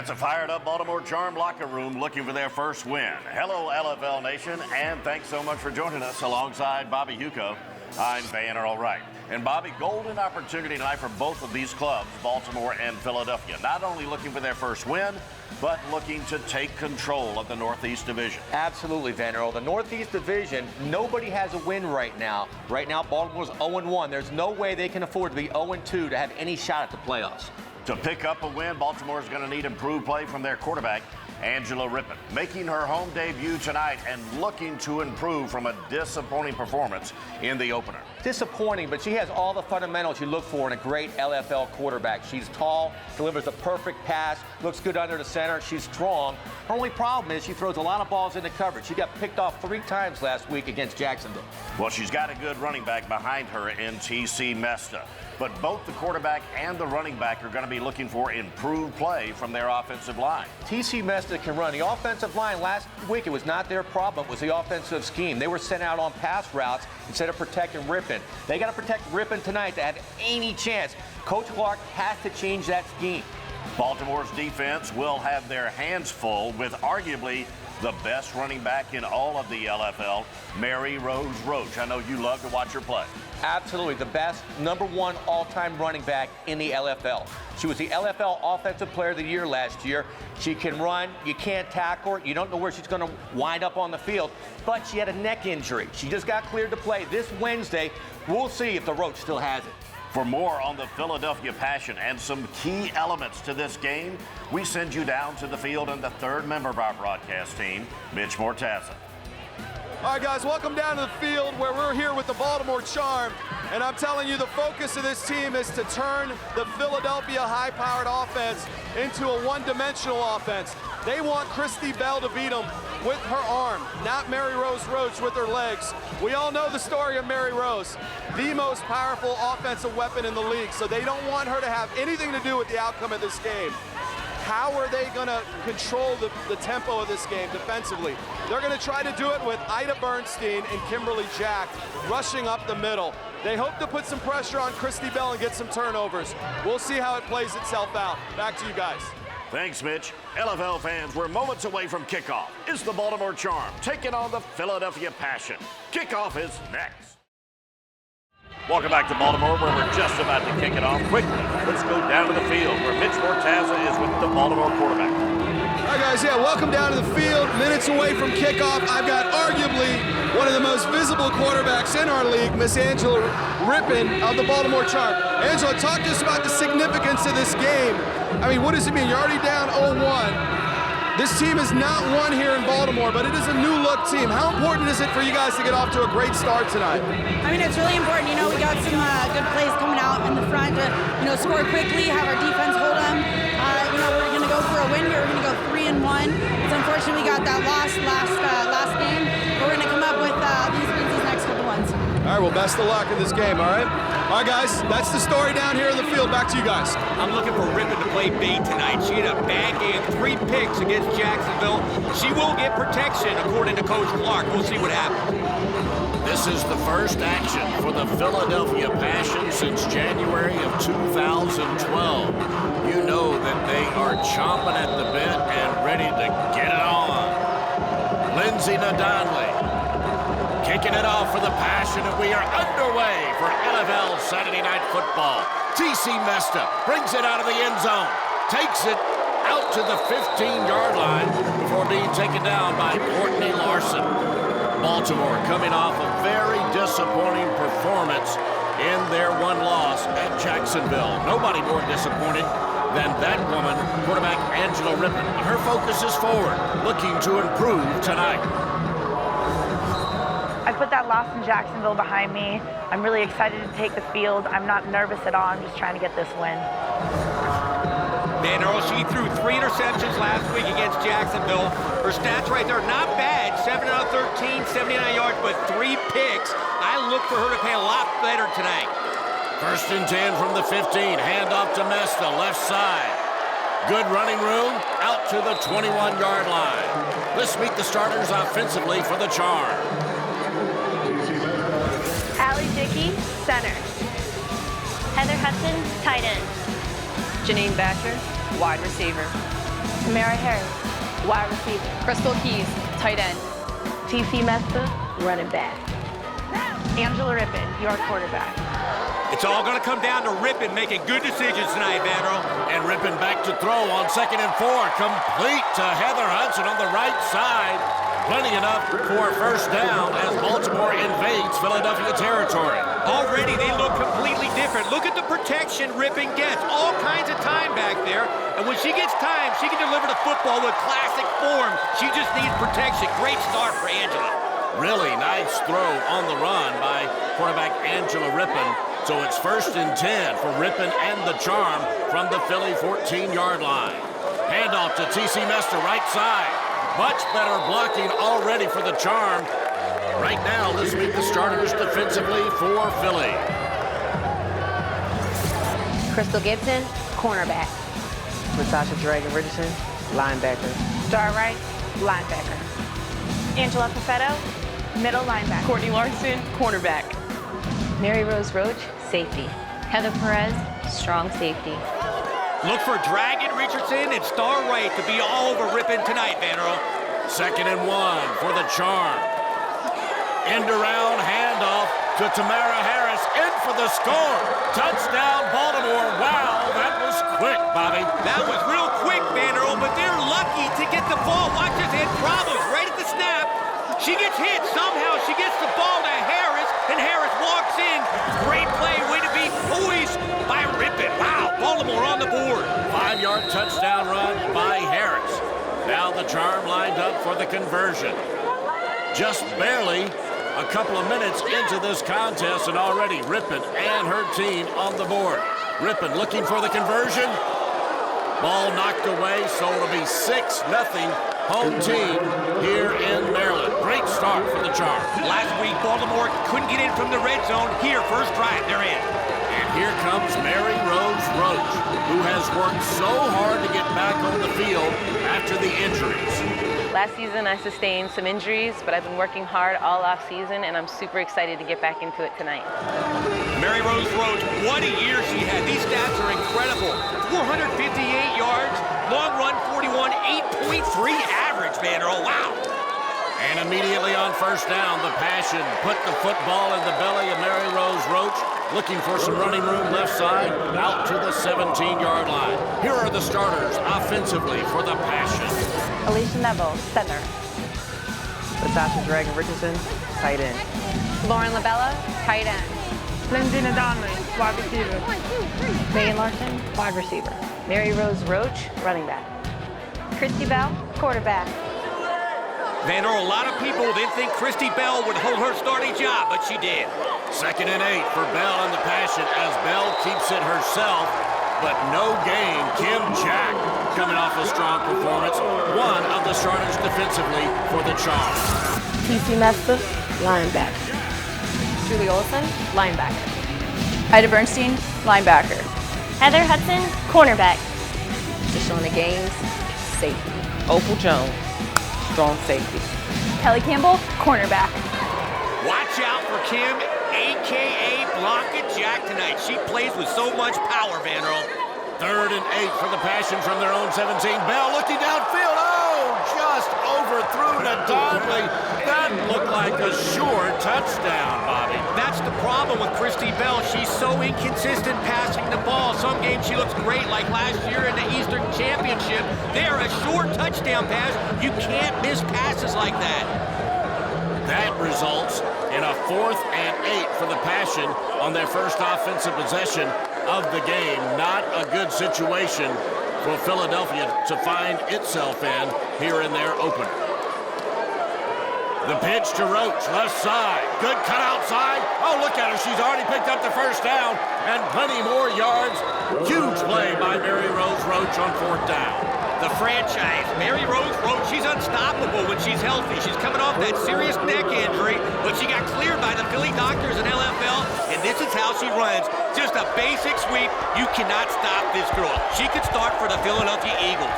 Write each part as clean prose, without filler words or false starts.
That's a fired-up Baltimore Charm locker room looking for their first win. Hello, LFL Nation, and thanks so much for joining us alongside Bobby Huco. I'm Van Earl Wright. And Bobby, golden opportunity tonight for both of these clubs, Baltimore and Philadelphia. Not only looking for their first win, but looking to take control of the Northeast Division. Absolutely, Van Earl. The Northeast Division, nobody has a win right now. Right now, Baltimore's 0-1. There's no way they can afford to be 0-2 to have any shot at the playoffs. To pick up a win, Baltimore's going to need improved play from their quarterback, Angela Rippon, making her home debut tonight and looking to improve from a disappointing performance in the opener. Disappointing, but she has all the fundamentals you look for in a great LFL quarterback. She's tall, delivers a perfect pass, looks good under the center, she's strong. Her only problem is she throws a lot of balls into coverage. She got picked off 3 times last week against Jacksonville. Well, she's got a good running back behind her in T.C. Mesta. But both the quarterback and the running back are going to be looking for improved play from their offensive line. T.C. Mesta can run. The offensive line last week, it was not their problem. It was the offensive scheme. They were sent out on pass routes instead of protecting Rippon. They got to protect Rippon tonight to have any chance. Coach Clark has to change that scheme. Baltimore's defense will have their hands full with arguably the best running back in all of the LFL, Mary Rose Roach. I know you love to watch her play. Absolutely, the best #1 all-time running back in the LFL. She was the LFL Offensive Player of the Year last year. She can run, you can't tackle her, you don't know where she's going to wind up on the field, but she had a neck injury. She just got cleared to play this Wednesday. We'll see if the Roach still has it. For more on the Philadelphia Passion and some key elements to this game, we send you down to the field and the third member of our broadcast team, Mitch Mortazza. All right, guys, welcome down to the field where we're here with the Baltimore Charm. And I'm telling you, the focus of this team is to turn the Philadelphia high-powered offense into a one-dimensional offense. They want Christy Bell to beat them with her arm, not Mary Rose Roach with her legs. We all know the story of Mary Rose, the most powerful offensive weapon in the league, so they don't want her to have anything to do with the outcome of this game. How are they going to control the tempo of this game defensively? They're going to try to do it with Ida Bernstein and Kimberly Jack rushing up the middle. They hope to put some pressure on Christy Bell and get some turnovers. We'll see how it plays itself out. Back to you guys. Thanks, Mitch. LFL fans, we're moments away from kickoff. It's the Baltimore Charm taking on the Philadelphia Passion. Kickoff is next. Welcome back to Baltimore, where we're just about to kick it off. Quickly, let's go down to the field where Mitch Mortazza is with the Baltimore quarterback. All right, guys, welcome down to the field. Minutes away from kickoff. I've got arguably one of the most visible quarterbacks in our league, Miss Angela Rippon of the Baltimore Charm. Angela, talk to us about the significance of this game. I mean, what does it mean? You're already down 0-1. This team is not won here in Baltimore, but it is a new-look team. How important is it for you guys to get off to a great start tonight? I mean, it's really important. You know, we got some good plays coming out in the front to, score quickly, have our defense hold them. We're going to go for a win here. We're going to go 3-1. It's unfortunate we got that loss last game, but we're going to come up with these wins these next couple ones. All right, well, best of luck in this game, all right? All right, guys, that's the story down here in the field. Back to you guys. I'm looking for Rippon to play bait tonight. She had a bad game, 3 picks against Jacksonville. She will get protection, according to Coach Clark. We'll see what happens. This is the first action for the Philadelphia Passion since January of 2012. You know that they are chomping at the bit and ready to get it on. Lindsay Nadonley kicking it off for the Passion, and we are underway for LFL Saturday Night Football. T.C. Mesta brings it out of the end zone, takes it out to the 15-yard line before being taken down by Courtney Larson. Baltimore coming off a very disappointing performance in their one loss at Jacksonville. Nobody more disappointed than that woman, quarterback Angela Rippon. Her focus is forward, looking to improve tonight. I put that loss in Jacksonville behind me. I'm really excited to take the field. I'm not nervous at all. I'm just trying to get this win. Van Earl, she threw 3 interceptions last week against Jacksonville. Her stats right there, not bad. 7 out of 13, 79 yards, but 3 picks. I look for her to play a lot better tonight. 1st and 10 from the 15. Hand off to Mesta, left side. Good running room, out to the 21-yard line. Let's meet the starters offensively for the Charm. Dickey, center. Heather Hudson, tight end. Janine Batcher, wide receiver. Tamara Harris, wide receiver. Crystal Keys, tight end. TC Mester, running back. Angela Rippon, your quarterback. It's all going to come down to Rippon making good decisions tonight, Vandero. And Rippon back to throw on 2nd and 4. Complete to Heather Hudson on the right side. Plenty enough for a first down as Baltimore invades Philadelphia territory. Already they look completely different. Look at the protection Rippon gets. All kinds of time back there. And when she gets time, she can deliver the football with classic form. She just needs protection. Great start for Angela. Really nice throw on the run by quarterback Angela Rippon. So it's 1st and 10 for Rippon and the charm from the Philly 14-yard line. Handoff to TC Mester, right side. Much better blocking already for the charm. Right now, let's meet the starters defensively for Philly. Crystal Gibson, cornerback. Natasha Dragon Richardson, linebacker. Star Wright, linebacker. Angela Perfetto, middle linebacker. Courtney Larson, cornerback. Mary Rose Roach, safety. Heather Perez, strong safety. Look for Dragon Richardson and Star Wright to be all over Rippon tonight, Vandero. 2nd and 1 for the charm. End around handoff to Tamara Harris. In for the score. Touchdown, Baltimore. Wow, that was quick, Bobby. That was real quick, Vandero, but they're lucky to get the ball. Watch this, had problems right at the snap. She gets hit. Somehow she gets the ball to Harris, and Harris walks in. Great play. Way to be poised by Rippon. Wow, Baltimore on the board. 5-yard touchdown run by Harris. Now the charm lined up for the conversion. Just barely a couple of minutes into this contest, and already Rippon and her team on the board. Rippon looking for the conversion. Ball knocked away, so it'll be 6-0 home team here in Maryland. Great start for the charm. Last week, Baltimore couldn't get in from the red zone. Here, first drive, they're in. And here comes Mary Rose Roach, who has worked so hard to get back on the field after the injuries. Last season, I sustained some injuries, but I've been working hard all off season, and I'm super excited to get back into it tonight. Mary Rose Roach, what a year she had. These stats are incredible. 458 yards, long run 41, 8.3 average, Vandero. Wow. And immediately on first down, the Passion put the football in the belly of Mary Rose Roach, looking for some running room left side, out to the 17-yard line. Here are the starters offensively for the Passion. Alicia Neville, center. Natasha Dragon Richardson, tight end. Lauren Labella, tight end. Lindsay Nadonley, wide receiver. Megan Larson, wide receiver. Mary Rose Roach, running back. Christy Bell, quarterback. Vandero, a lot of people didn't think Christy Bell would hold her starting job, but she did. 2nd and 8 for Bell and the Passion as Bell keeps it herself, but no gain. Kim Jack coming off a strong performance. One of the starters defensively for the charm. TC Mester, linebacker. Julie Olson, linebacker. Ida Bernstein, linebacker. Heather Hudson, cornerback. Deshauna Gaines, safety. Opal Jones, strong safety. Kelly Campbell, cornerback. Watch out for Kim, a.k.a. Blanca Jack tonight. She plays with so much power, Vandero. 3rd and 8 for the Passion from their own 17. Bell looking downfield. Oh, just overthrew Nadonley. That looked like a sure touchdown, Bobby. That's the problem with Christy Bell. She's so inconsistent passing the ball. Some games she looks great, like last year in the Eastern Championship. They're a short touchdown pass. You can't miss passes like that. That results in a 4th and 8 for the Passion on their first offensive possession of the game. Not a good situation for Philadelphia to find itself in here in their opener. The pitch to Roach, left side. Good cut outside. Oh, look at her. She's already picked up the first down and plenty more yards. Huge play by Mary Rose Roach on 4th down. The franchise, Mary Rose Roach, she's unstoppable when she's healthy. She's coming off that serious neck injury, but she got cleared by the Philly doctors in LFL, and this is how she runs. Just a basic sweep. You cannot stop this girl. She could start for the Philadelphia Eagles.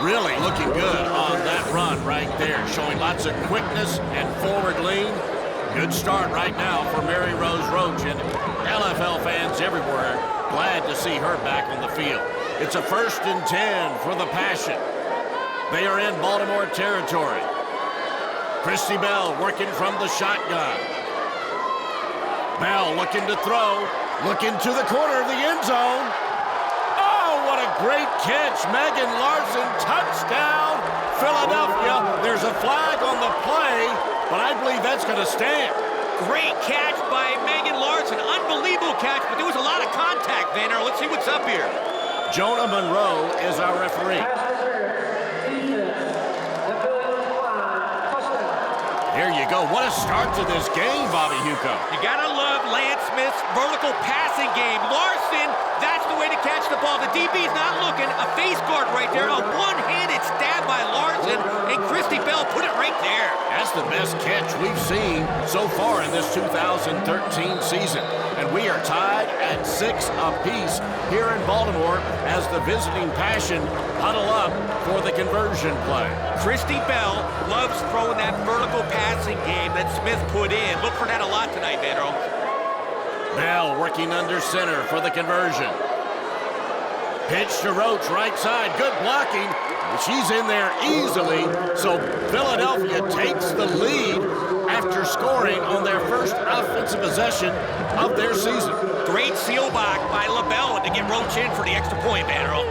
Really looking good on that run right there, showing lots of quickness and forward lean. Good start right now for Mary Rose Roach, and LFL fans everywhere glad to see her back on the field. It's a 1st and 10 for the Passion. They are in Baltimore territory. Christy Bell working from the shotgun. Bell looking to throw, looking to the corner of the end zone. Oh, what a great catch. Megan Larson, touchdown, Philadelphia. There's a flag on the play, but I believe that's going to stand. Great catch by Megan Larson. Unbelievable catch, but there was a lot of contact, Vanner. Let's see what's up here. Jonah Monroe is our referee. There you go. What a start to this game, Bobby Huco. You gotta love Lance Smith's vertical passing game. Larson, that's the way to catch the ball. The DB's not looking. A face guard right there. A one-handed stab by Larson, and Christy Bell put it right there. That's the best catch we've seen so far in this 2013 season. And we are tied at 6 apiece here in Baltimore as the visiting Passion huddle up for the conversion play. Christy Bell loves throwing that vertical passing game that Smith put in. Look for that a lot tonight, Vandro. Bell working under center for the conversion. Pitch to Roach, right side. Good blocking. She's in there easily. So Philadelphia takes the lead after scoring on their first offensive possession of their season. Great seal block by LaBelle to get Roach in for the extra point, Vandro.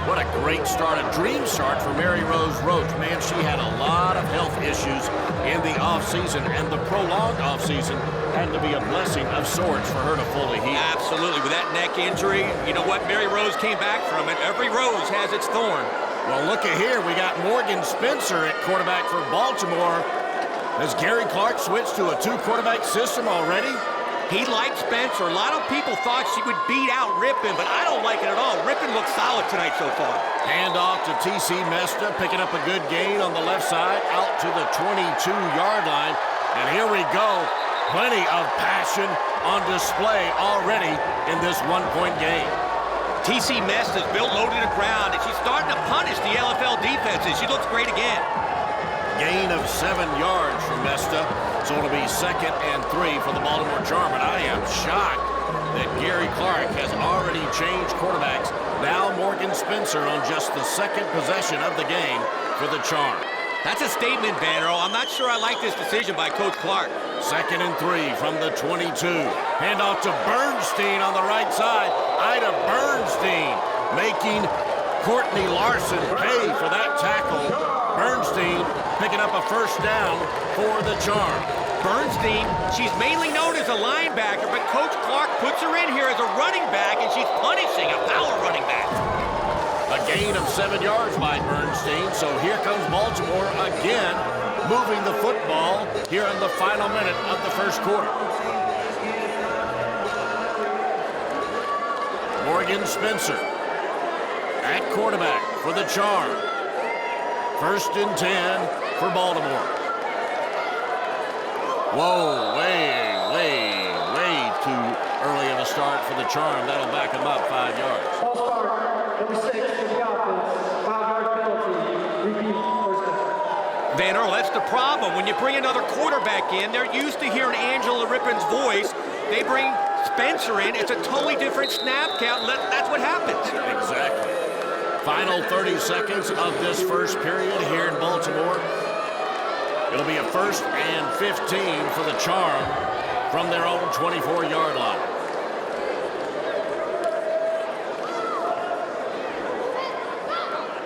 What a great start, a dream start for Mary Rose Roach. Man, she had a lot of health issues in the offseason, and the prolonged offseason had to be a blessing of sorts for her to fully heal. Absolutely. With that neck injury, you know what? Mary Rose came back from it. Every rose has its thorn. Well, look at here. We got Morgan Spencer at quarterback for Baltimore. Has Gary Clark switched to a 2-quarterback system already? He liked Spencer. A lot of people thought she would beat out Rippon, but I don't like it at all. Rippon looks solid tonight so far. Hand off to T.C. Mesta, picking up a good gain on the left side, out to the 22-yard line. And here we go. Plenty of passion on display already in this one-point game. T.C. Mesta's built low to the ground, and she's starting to punish the LFL defenses. She looks great again. Gain of 7 yards from Mesta, so it'll be 2nd and 3 for the Baltimore Charm. And I am shocked that Gary Clark has already changed quarterbacks. Now Morgan Spencer on just the 2nd possession of the game for the Charm. That's a statement, Vanero. I'm not sure I like this decision by Coach Clark. 2nd and 3 from the 22. Handoff to Bernstein on the right side. Ida Bernstein making Courtney Larson pay for that tackle. Bernstein picking up a 1st down for the Charm. Bernstein, she's mainly known as a linebacker, but Coach Clark puts her in here as a running back, and she's punishing a power running back. A gain of 7 yards by Bernstein, so here comes Baltimore again, moving the football here in the final minute of the 1st quarter. Morgan Spencer at quarterback for the Charm. 1st and 10 for Baltimore. Whoa, way too early of a start for the Charm. That'll back them up 5 yards. False start, number 6 for the offense. 5-yard penalty. Repeat first down. Van Earl, that's the problem. When you bring another quarterback in, they're used to hearing Angela Rippon's voice. They bring Spencer in. It's a totally different snap count. That's what happens. Exactly. Final 30 seconds of this first period here in Baltimore. It'll be a 1st and 15 for the Charm from their own 24-yard line.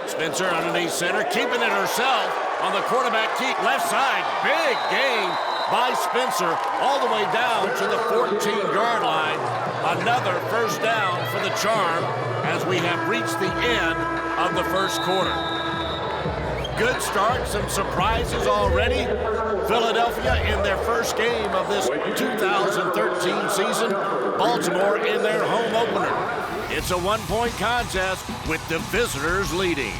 Spencer underneath center, keeping it herself on the quarterback keep. Left side, big gain by Spencer all the way down to the 14-yard line. Another 1st down for the Charm as we have reached the end of the 1st quarter. Good start, some surprises already. Philadelphia in their first game of this 2013 season. Baltimore in their home opener. It's a 1-point contest with the visitors leading.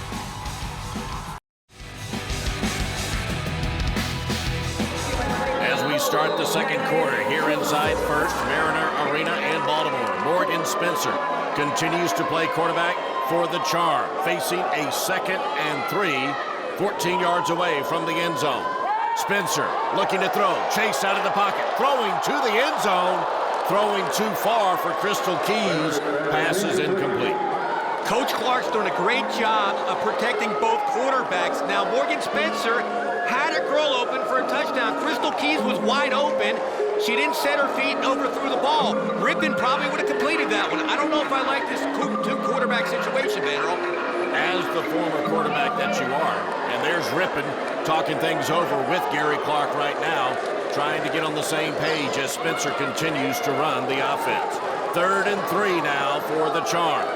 As we start the 2nd quarter here inside First Mariner Arena in Baltimore, Morgan Spencer continues to play quarterback for the Charm, facing a 2nd and 3, 14 yards away from the end zone. Spencer looking to throw, chase out of the pocket, throwing to the end zone, throwing too far for Crystal Keys, passes incomplete. Coach Clark's doing a great job of protecting both quarterbacks. Now, Morgan Spencer had a girl open for a touchdown. Crystal Keys was wide open. She didn't set her feet and overthrew the ball. Rippon probably would have completed that one. I don't know if I like this two-quarterback situation, Van Earl. As the former quarterback that you are, and there's Rippon talking things over with Gary Clark right now, trying to get on the same page as Spencer continues to run the offense. 3rd and 3 now for the Charm.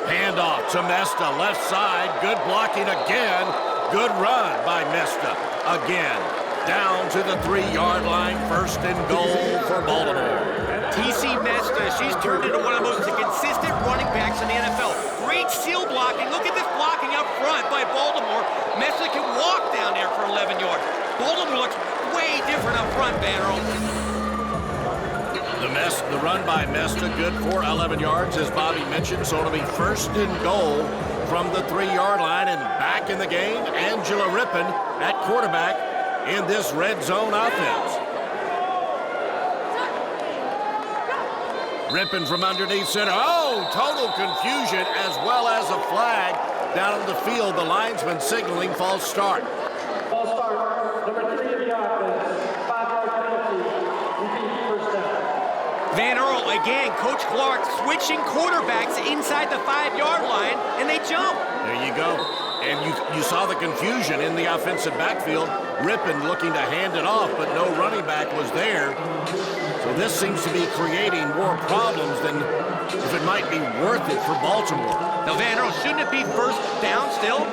Handoff to Mesta, left side, good blocking again. Good run by Mesta again. Down to the 3-yard line, 1st and goal for Baltimore. TC Mesta, she's turned into one of the most consistent running backs in the NFL. Great seal blocking. Look at this blocking up front by Baltimore. Mesta can walk down there for 11 yards. Baltimore looks way different up front, Van Earl. The run by Mesta, good for 11 yards, as Bobby mentioned, so it'll be 1st and goal from the 3-yard line, and back in the game, Angela Rippon at quarterback in this red zone offense. Rippon from underneath center. Oh, total confusion as well as a flag down on the field. The linesman signaling false start. False start, number 3 of the offense, 5-yard penalty. Repeat, first down. Van Earl, again, Coach Clark switching quarterbacks inside the 5-yard line, and they jump. There you go. And you saw the confusion in the offensive backfield. Rippon looking to hand it off, but no running back was there. So this seems to be creating more problems than if it might be worth it for Baltimore. Now, Van Earl, shouldn't it be 1st down still?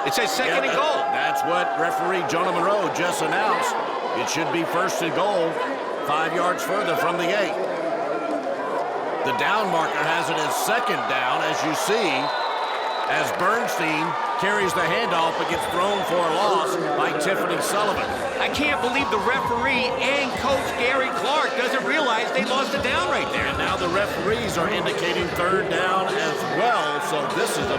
It says 2nd and goal. That's what referee Jonah Monroe just announced. It should be 1st and goal, 5 yards further from the 8. The down marker has it as 2nd down, as you see, as Bernstein carries the handoff but gets thrown for a loss by Tiffany Sullivan. I can't believe the referee and Coach Gary Clark doesn't realize they lost a down right there. And now the referees are indicating 3rd down as well, so this is a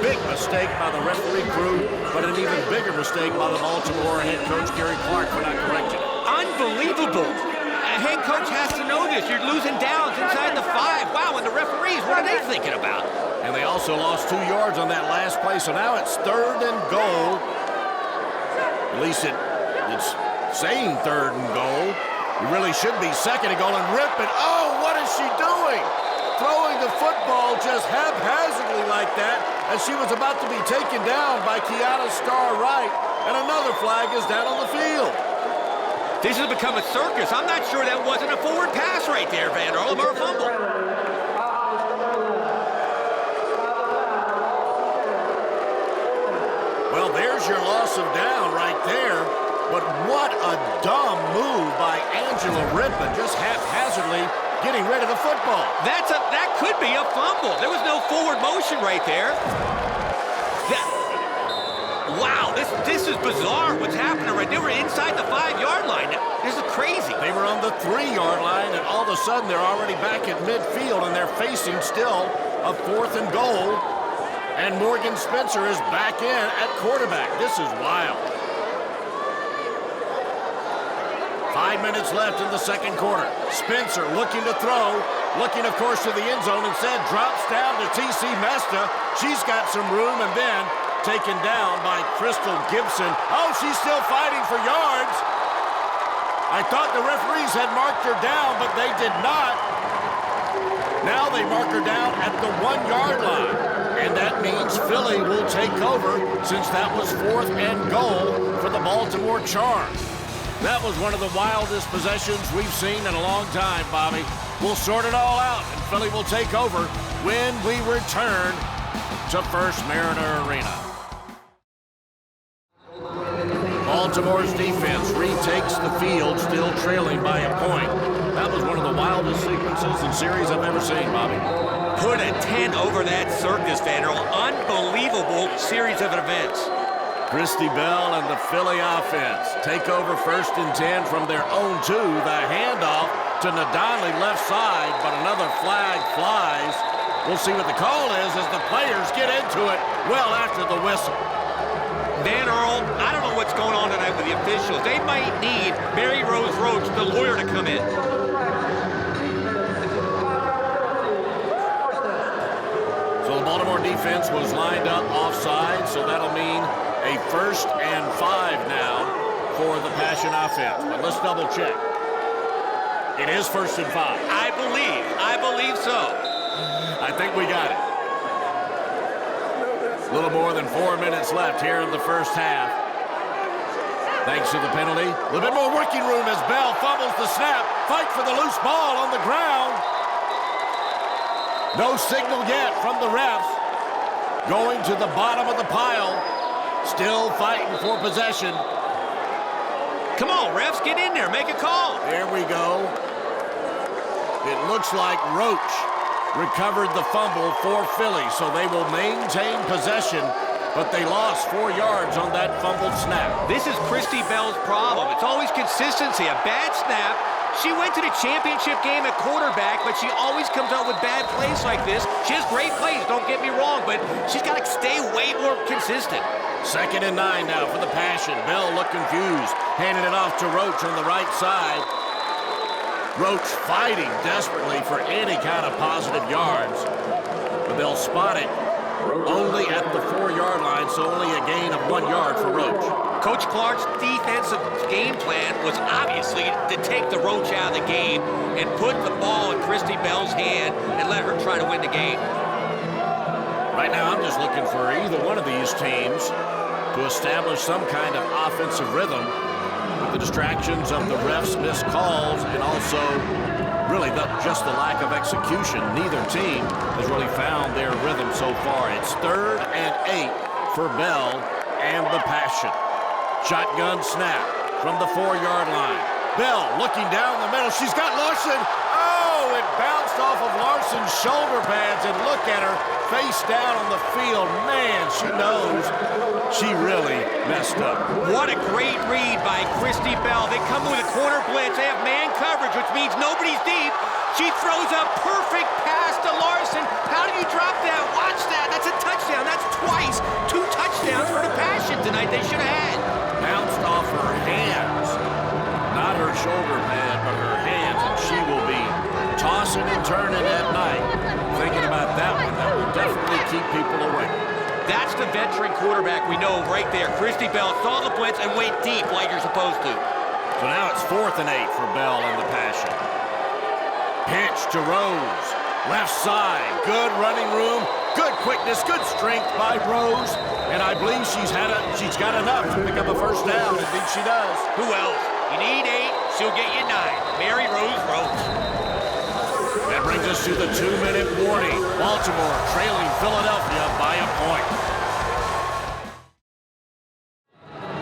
big mistake by the referee crew, but an even bigger mistake by the Baltimore head coach Gary Clark for not correcting it. Unbelievable. A head coach has to know this. You're losing downs inside the 5. Wow, and the referees, what are they thinking about? And they also lost 2 yards on that last play, so now it's 3rd and goal. At least it's saying 3rd and goal. It really should be 2nd and goal, and Rippon. Oh, what is she doing? Throwing the football just haphazardly like that as she was about to be taken down by Kiana Starr-Wright, and another flag is down on the field. This has become a circus. I'm not sure that wasn't a forward pass right there, Van Earl, or a fumble. Well, there's your loss of down right there, but what a dumb move by Angela Rippon, just haphazardly getting rid of the football. That could be a fumble. There was no forward motion right there. Wow, this is bizarre what's happening right there. They were inside the 5-yard line. This is crazy. They were on the 3-yard line, and all of a sudden they're already back at midfield, and they're facing still a 4th and goal. And Morgan Spencer is back in at quarterback. This is wild. 5 minutes left in the 2nd quarter. Spencer looking to throw, looking, of course, to the end zone. Instead, drops down to TC Mesta. She's got some room, and then taken down by Crystal Gibson. Oh, she's still fighting for yards. I thought the referees had marked her down, but they did not. Now they mark her down at the 1-yard line. And that means Philly will take over since that was 4th and goal for the Baltimore Charm. That was one of the wildest possessions we've seen in a long time, Bobby. We'll sort it all out, and Philly will take over when we return to First Mariner Arena. Baltimore's defense retakes the field, still trailing by a point. That was one of the wildest sequences and series I've ever seen, Bobby. Put a 10 over that circus, Van Earl. Unbelievable series of events. Christy Bell and the Philly offense take over 1st and 10 from their own 2. The handoff to Nadonley left side, but another flag flies. We'll see what the call is as the players get into it well after the whistle. Van Earl, I don't know what's going on tonight with the officials. They might need Mary Rose Roach, the lawyer, to come in. defense was lined up offside, so that'll mean a 1st and 5 now for the Passion offense. But let's double check. It is 1st and 5. I believe so. I think we got it. A little more than 4 minutes left here in the first half. Thanks to the penalty. A little bit more working room as Bell fumbles the snap. Fight for the loose ball on the ground. No signal yet from the refs. Going to the bottom of the pile. Still fighting for possession. Come on, refs, get in there. Make a call. There we go. It looks like Roach recovered the fumble for Philly, so they will maintain possession, but they lost 4 yards on that fumbled snap. This is Christy Bell's problem. It's always consistency. A bad snap. She went to the championship game at quarterback, but she always comes out with bad plays like this. She has great plays, don't get me wrong, but she's got to stay way more consistent. 2nd and 9 now for the Passion. Bell looked confused, handing it off to Roach on the right side. Roach fighting desperately for any kind of positive yards, but they'll spot it only at the 4-yard line, so only a gain of 1 yard for Roach. Coach Clark's defensive game plan was obviously to take the Roach out of the game and put the ball in Christy Bell's hand and let her try to win the game. Right now, I'm just looking for either one of these teams to establish some kind of offensive rhythm with the distractions of the refs' missed calls and also really just the lack of execution. Neither team has really found their rhythm so far. It's 3rd and 8 for Bell and the Passion. Shotgun snap from the 4-yard line. Bell looking down the middle. She's got Larson. Oh, it bounced off of Larson's shoulder pads, and look at her face down on the field. Man, she knows she really messed up. What a great read by Christy Bell. They come with a corner blitz. They have man coverage, which means nobody's deep. She throws a perfect pass to Larson. How do you drop that? Watch that. That's a touchdown. That's twice. 2 touchdowns for the Passion tonight they should have had. Bounced off her hands. Not her shoulder pad, but her hands, and she will be tossing and turning at night. Thinking about that one, that will definitely keep people away. That's the veteran quarterback we know right there. Christy Bell saw the blitz and went deep like you're supposed to. So now it's 4th and 8 for Bell and the Passion. Pitch to Rose. Left side. Good running room. Good quickness. Good strength by Rose. And I believe she's got enough to pick up a first down. I think she does. Who else? You need 8. She'll get you 9. Mary Rose Roach. That brings us to the 2-minute warning. Baltimore trailing Philadelphia by a point.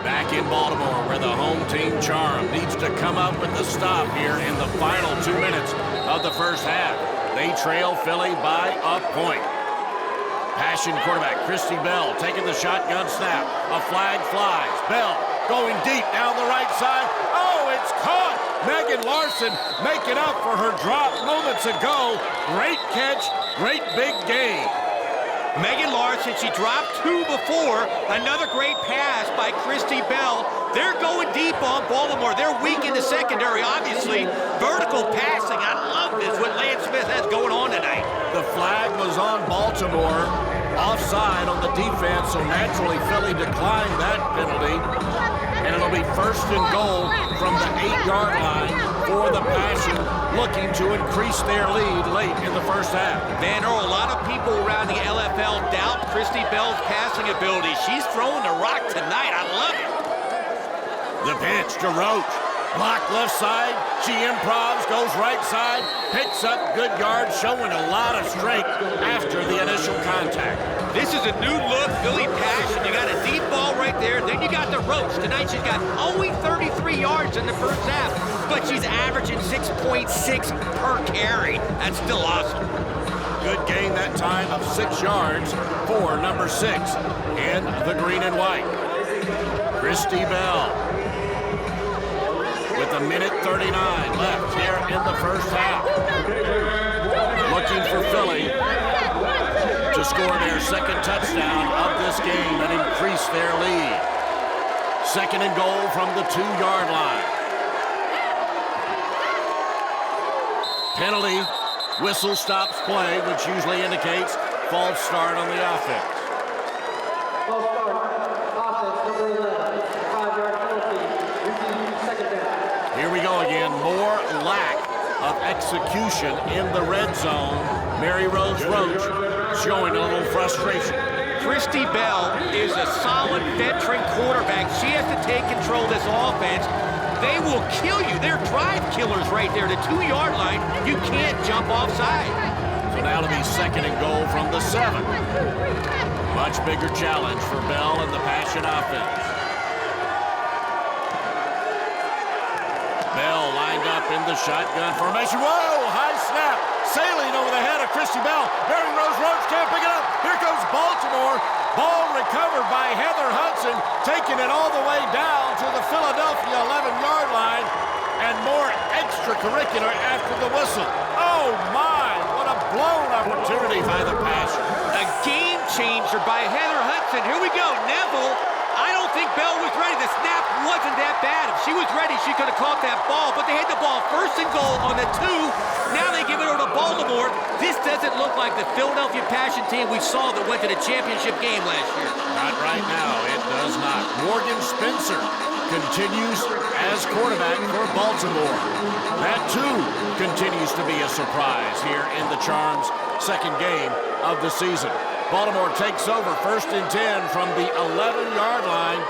Back in Baltimore, where the home team charm needs to come up with the stop here in the final 2 minutes of the first half. They trail Philly by a point. Passion quarterback Christy Bell taking the shotgun snap. A flag flies. Bell going deep down the right side. Oh, it's caught. Megan Larson making up for her drop moments ago. Great catch, great big gain. Megan Larson, she dropped 2 before. Another great pass by Christy Bell. They're going deep on Baltimore. They're weak in the secondary, obviously. Vertical passing. I love this, what Lance Smith has going on tonight. The flag was on Baltimore. Offside on the defense, so naturally Philly declined that penalty. And it'll be 1st and goal from the 8-yard line for the Passion, looking to increase their lead late in the first half. Van Earl, a lot of people around the LFL doubt Christy Bell's passing ability. She's throwing the rock tonight. I love it. The pitch to Roach. Block left side. She improvs, goes right side, picks up good yards, showing a lot of strength after the initial contact. This is a new look, Philly Passion. You got a deep ball right there. Then you got the Roach. Tonight she's got only 33 yards in the first half, but she's averaging 6.6 per carry. That's still awesome. Good gain that time of 6 yards for number 6 in the green and white. Christy Bell with 1:39 left here in the first half. Looking for Philly to score their 2nd touchdown of this game and increase their lead. 2nd and goal from the 2-yard line. Penalty, whistle stops play, which usually indicates false start on the offense. False start. Offense, number 11. 5-yard penalty. Repeat, second down. Here we go again. More lack of execution in the red zone. Mary Rose Roach showing a little frustration. Christy Bell is a solid veteran quarterback. She has to take control of this offense. They will kill you. They're drive killers right there. The 2-yard line, you can't jump offside. So now it'll be second and goal from the 7. Much bigger challenge for Bell and the Passion offense. Bell lined up in the shotgun formation. Whoa, high snap. Sailing over the head of Christy Bell. Mary Rose Roach can't pick it up. Here goes Baltimore. Ball recovered by Heather Hudson, taking it all the way down to the Philadelphia 11-yard line, and more extracurricular after the whistle. Oh my, what a blown opportunity by the Passion. A game changer by Heather Hudson. Here we go, Neville. I don't think Bell was ready. The snap wasn't that bad. If she was ready, she could have caught that ball, but they had the ball first and goal on the 2. Now they give it over to Baltimore. This doesn't look like the Philadelphia Passion team we saw that went to the championship game last year. Not right now, it does not. Morgan Spencer continues as quarterback for Baltimore. That, too, continues to be a surprise here in the Charms' second game of the season. Baltimore takes over first and 10 from the 11-yard line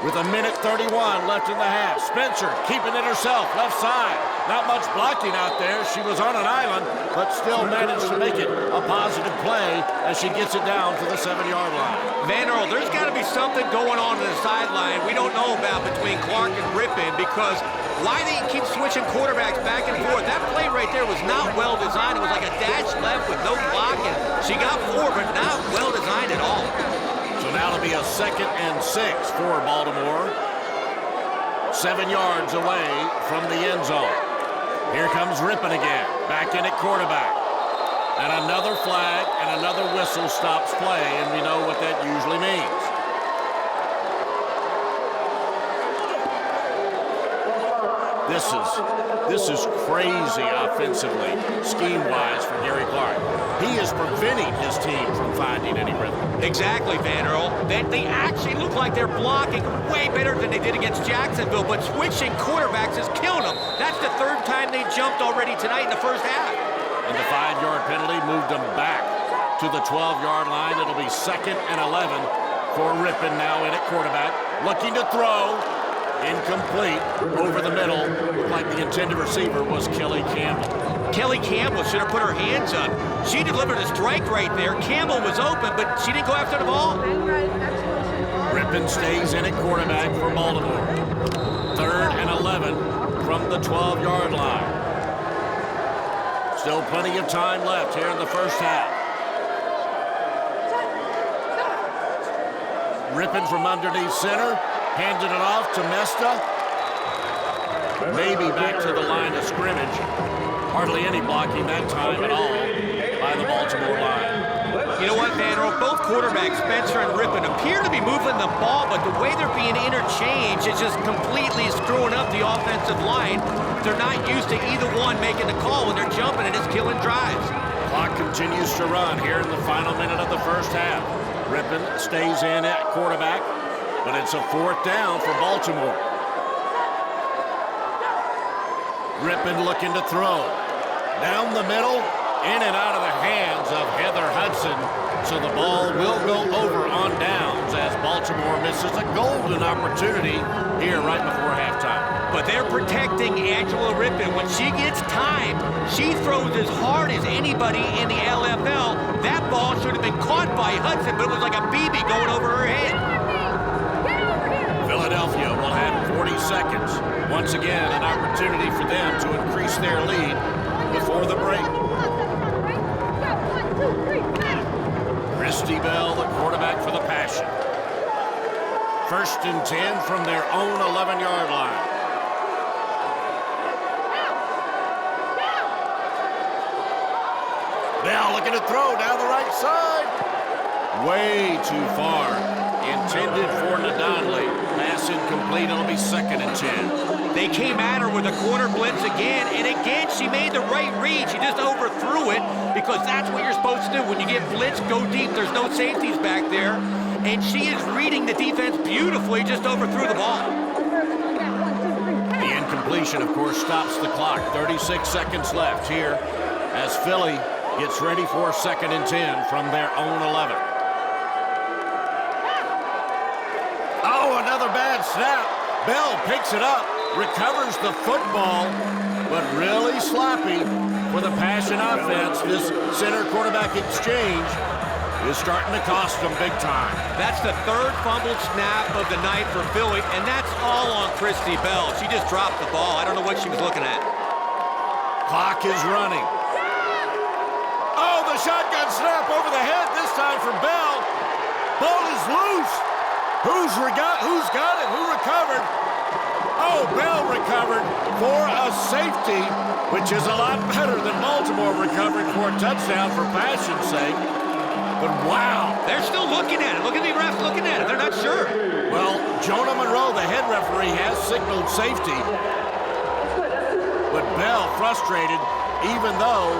with 1:31 left in the half. Spencer keeping it herself, left side. Not much blocking out there. She was on an island, but still managed to make it a positive play as she gets it down to the 7-yard line. Van Earl, there's got to be something going on the sideline we don't know about between Clark and Rippon, because why they keep switching quarterbacks back and forth. That play right there was not well designed. It was like a dash left with no blocking. She got 4, but not well designed at all. So now it'll be a 2nd and 6 for Baltimore. 7 yards away from the end zone. Here comes Rippon again, back in at quarterback. And another flag and another whistle stops play, and we know what that usually means. This is crazy offensively, scheme-wise for Gary Clark. He is preventing his team from finding any rhythm. Exactly, Van Earl. They actually look like they're blocking way better than they did against Jacksonville, but switching quarterbacks is killing them. That's the 3rd time they jumped already tonight in the first half. And the 5-yard penalty moved them back to the 12-yard line. It'll be 2nd and 11 for Rippon now in at quarterback. Looking to throw. Incomplete over the middle. Looked like the intended receiver was Kelly Campbell. Kelly Campbell should have put her hands up. She delivered a strike right there. Campbell was open, but she didn't go after the ball. Rippon stays in at quarterback for Baltimore. 3rd and 11 from the 12-yard line. Still plenty of time left here in the first half. Rippon from underneath center. Handed it off to Mesta. Maybe back to the line of scrimmage. Hardly any blocking that time at all by the Baltimore line. You know what, Van Earl? Both quarterbacks, Spencer and Rippon, appear to be moving the ball, but the way they're being interchanged is just completely screwing up the offensive line. They're not used to either one making the call when they're jumping, and it's killing drives. Clock continues to run here in the final minute of the first half. Rippon stays in at quarterback. But it's a 4th down for Baltimore. Rippon looking to throw. Down the middle, in and out of the hands of Heather Hudson. So the ball will go over on downs as Baltimore misses a golden opportunity here right before halftime. But they're protecting Angela Rippon. When she gets time, she throws as hard as anybody in the LFL. That ball should have been caught by Hudson, but it was like a BB going over her head. Philadelphia will have 40 seconds. Once again, an opportunity for them to increase their lead before the break. Christy Bell, the quarterback for the Passion. 1st and 10 from their own 11-yard line. Bell looking to throw down the right side. Way too far. Intended for Nadonley. Pass incomplete. It'll be 2nd and 10. They came at her with a corner blitz again, and again, she made the right read. She just overthrew it because that's what you're supposed to do. When you get blitzed, go deep. There's no safeties back there. And she is reading the defense beautifully, just overthrew the ball. The incompletion, of course, stops the clock. 36 seconds left here as Philly gets ready for 2nd and 10 from their own 11. Oh, another bad snap. Bell picks it up, recovers the football, but really sloppy for the Passion offense. This center-quarterback exchange is starting to cost them big time. That's the 3rd fumbled snap of the night for Philly, and that's all on Christy Bell. She just dropped the ball. I don't know what she was looking at. Clock is running. Oh, the shotgun snap over the head, this time for Bell. Ball is loose. Who's got it? Who recovered? Oh, Bell recovered for a safety, which is a lot better than Baltimore recovering for a touchdown for Passion's sake. But wow. They're still looking at it. Look at the refs looking at it. They're not sure. Well, Jonah Monroe, the head referee, has signaled safety. But Bell frustrated, even though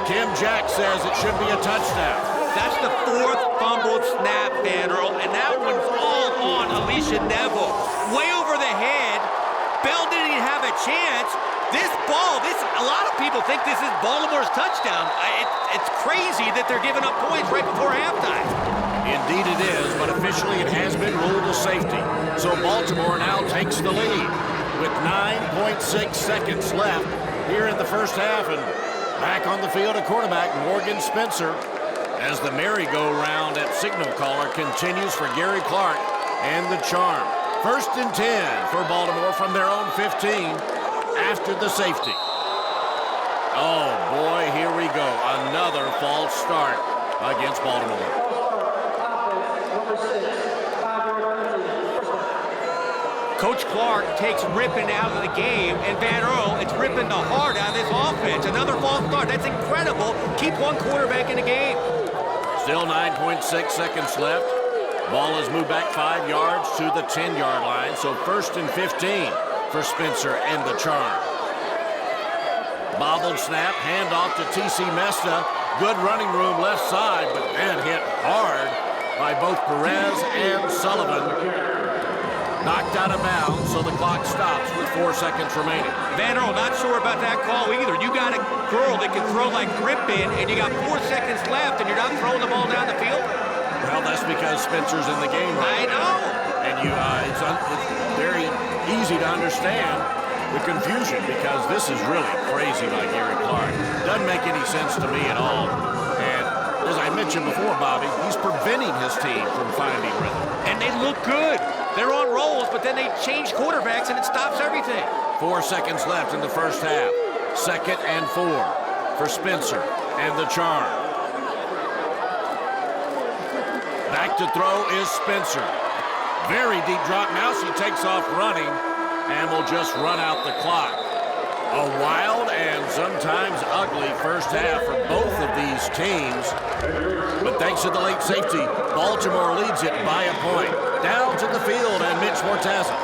Kim Jack says it should be a touchdown. That's the 4th fumbled snap, Van Earl, and that one's all on Alicia Neville. Way over the head. Bell didn't even have a chance. This ball, a lot of people think this is Baltimore's touchdown. It's crazy that they're giving up points right before halftime. Indeed it is, but officially it has been ruled a safety. So Baltimore now takes the lead with 9.6 seconds left here in the first half, and back on the field at quarterback, Morgan Spencer, as the merry-go-round at signal caller continues for Gary Clark and the charm. 1st and 10 for Baltimore from their own 15 after the safety. Oh, boy, here we go. Another false start against Baltimore. Coach Clark takes Rippon out of the game, and Van Earl, it's ripping the heart out of this offense. Another false start. That's incredible. Keep one quarterback in the game. Still 9.6 seconds left. Ball is moved back 5 yards to the 10-yard line. So 1st and 15 for Spencer and the charm. Bobbled snap, handoff to T.C. Mesta. Good running room left side, but then hit hard by both Perez and Sullivan. Knocked out of bounds, so the clock stops with 4 seconds remaining. Van Earl, not sure about that call either. You got a girl that can throw like Rippon, and you got 4 seconds left, and you're not throwing the ball down the field? Well, that's because Spencer's in the game right now. I know. And it's very easy to understand the confusion, because this is really crazy by Gary Clark. Doesn't make any sense to me at all. And as I mentioned before, Bobby, he's preventing his team from finding rhythm. And they look good. They're on rolls, but then they change quarterbacks, and it stops everything. 4 seconds left in the first half. 2nd and 4 for Spencer and the charm. Back to throw is Spencer. Very deep drop. Now she takes off running and will just run out the clock. A wild and sometimes ugly first half for both of these teams. But thanks to the late safety, Baltimore leads it by a point. Down to the field and Mitch Mortazza.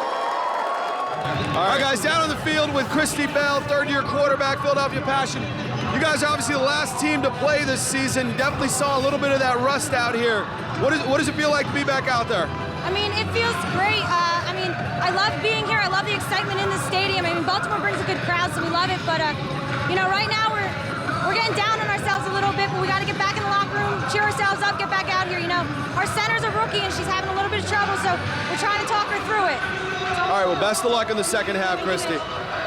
All right, guys, down on the field with Christy Bell, 3rd-year quarterback, Philadelphia Passion. You guys are obviously the last team to play this season. Definitely saw a little bit of that rust out here. What does it feel like to be back out there? I mean, it feels great. I love being here. I love the excitement in the stadium. I mean, Baltimore brings a good crowd, so we love it. But, right now we're getting down on ourselves a little bit, but we got to get back in the locker room, cheer ourselves up, get back out here. Our center's a rookie, and she's having a little bit of trouble, so we're trying to talk her through it. All right, well, best of luck in the second half, Christy.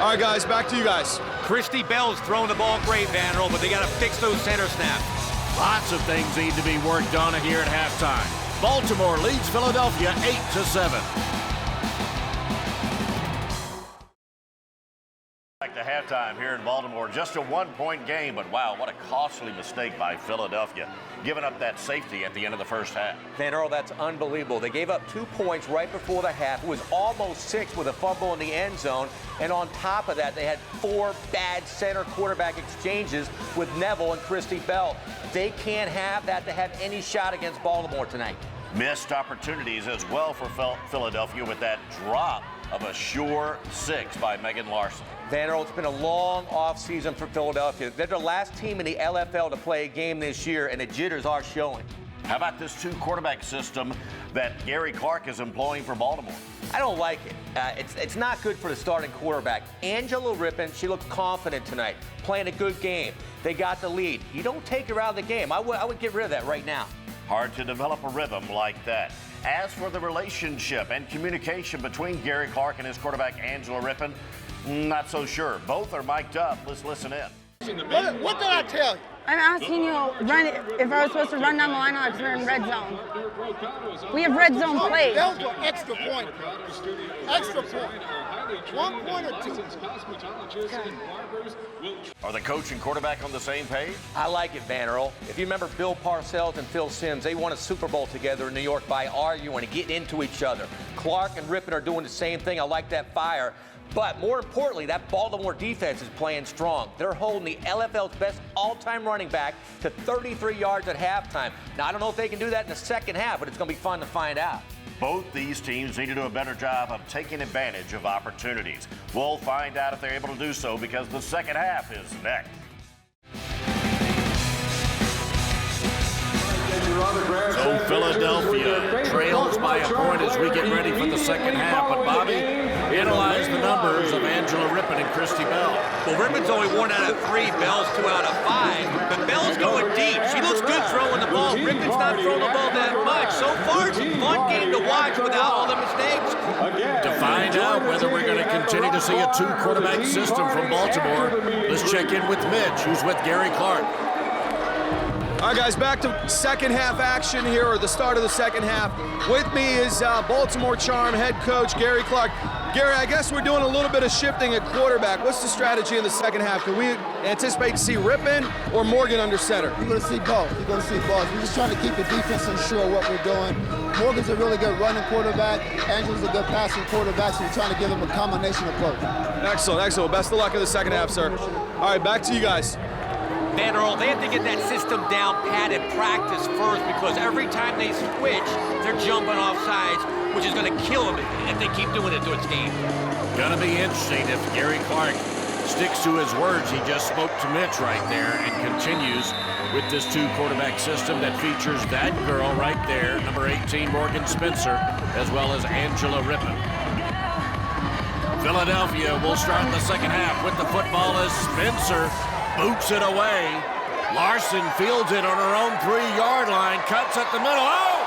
All right, guys, back to you guys. Christy Bell's throwing the ball great, Van Earl, but they got to fix those center snaps. Lots of things need to be worked on here at halftime. Baltimore leads Philadelphia 8-7. Back to halftime here in Baltimore. Just a 1-point game, but wow, what a costly mistake by Philadelphia, giving up that safety at the end of the first half. Van Earl, that's unbelievable. They gave up 2 points right before the half. It was almost 6 with a fumble in the end zone. And on top of that, they had 4 bad center quarterback exchanges with Neville and Christy Bell. They can't have that to have any shot against Baltimore tonight. Missed opportunities as well for Philadelphia with that drop of a sure 6 by Megan Larson. Vanderbilt, it's been a long offseason for Philadelphia. They're the last team in the LFL to play a game this year, and the jitters are showing. How about this 2-quarterback system that Gary Clark is employing for Baltimore? I don't like it. It's not good for the starting quarterback. Angela Rippon, she looked confident tonight, playing a good game. They got the lead. You don't take her out of the game. I would get rid of that right now. Hard to develop a rhythm like that. As for the relationship and communication between Gary Clark and his quarterback, Angela Rippon, not so sure. Both are mic'd up. Let's listen in. What did I tell you? I'm asking you if I was supposed to run down the line or if we're in red zone. We have red zone plays. That was an extra point. Extra point. 1 point or 2. Are the coach and quarterback on the same page? I like it, Vanderbilt. If you remember Bill Parcells and Phil Simms, they won a Super Bowl together in New York by arguing and getting into each other. Clark and Rippon are doing the same thing. I like that fire. But more importantly, that Baltimore defense is playing strong. They're holding the LFL's best all-time running back to 33 yards at halftime. Now, I don't know if they can do that in the second half, but it's going to be fun to find out. Both these teams need to do a better job of taking advantage of opportunities. We'll find out if they're able to do so because the second half is next. So Philadelphia trails by a point as we get ready for the second half. But Bobby, analyze the numbers of Angela Rippon and Christy Bell. Well, Rippon's only 1 out of 3, Bell's 2 out of 5. But Bell's going deep. She looks good throwing the ball. Rippon's not throwing the ball that much. So far, it's a fun game to watch without all the mistakes. To find out whether we're going to continue to see a 2-quarterback system from Baltimore, let's check in with Mitch, who's with Gary Clark. All right, guys, back to second half action here, or the start of the second half. With me is Baltimore Charm head coach Gary Clark. Gary, I guess we're doing a little bit of shifting at quarterback. What's the strategy in the second half? Can we anticipate to see Rippon or Morgan under center? You're going to see both. You're going to see both. We're just trying to keep the defense unsure what we're doing. Morgan's a really good running quarterback. Angela's a good passing quarterback, so we're trying to give them a combination approach. Excellent, excellent. Best of luck in the second half, sir. All right, back to you guys. Vanderbilt, they have to get that system down pat in practice first because every time they switch, they're jumping off sides, which is going to kill them if they keep doing it to its game. Gonna be interesting if Gary Clark sticks to his words. He just spoke to Mitch right there and continues with this 2-quarterback system that features that girl right there, number 18, Morgan Spencer, as well as Angela Rippon. Philadelphia will start the second half with the football as Spencer boots it away. Larson fields it on her own 3-yard line, cuts at the middle. Oh!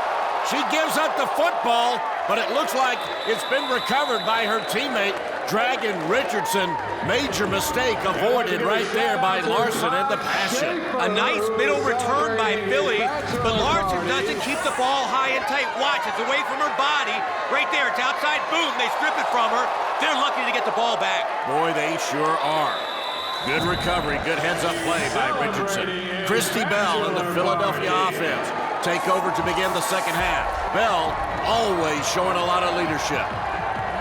She gives up the football, but it looks like it's been recovered by her teammate, Dragon Richardson. Major mistake avoided right there by Larson and the passion. A nice middle return by Philly, but Larson doesn't keep the ball high and tight. Watch, it's away from her body. Right there, it's outside. Boom, they strip it from her. They're lucky to get the ball back. Boy, they sure are. Good recovery, good heads-up play by Richardson. Christy Bell in the Philadelphia offense take over to begin the second half. Bell always showing a lot of leadership.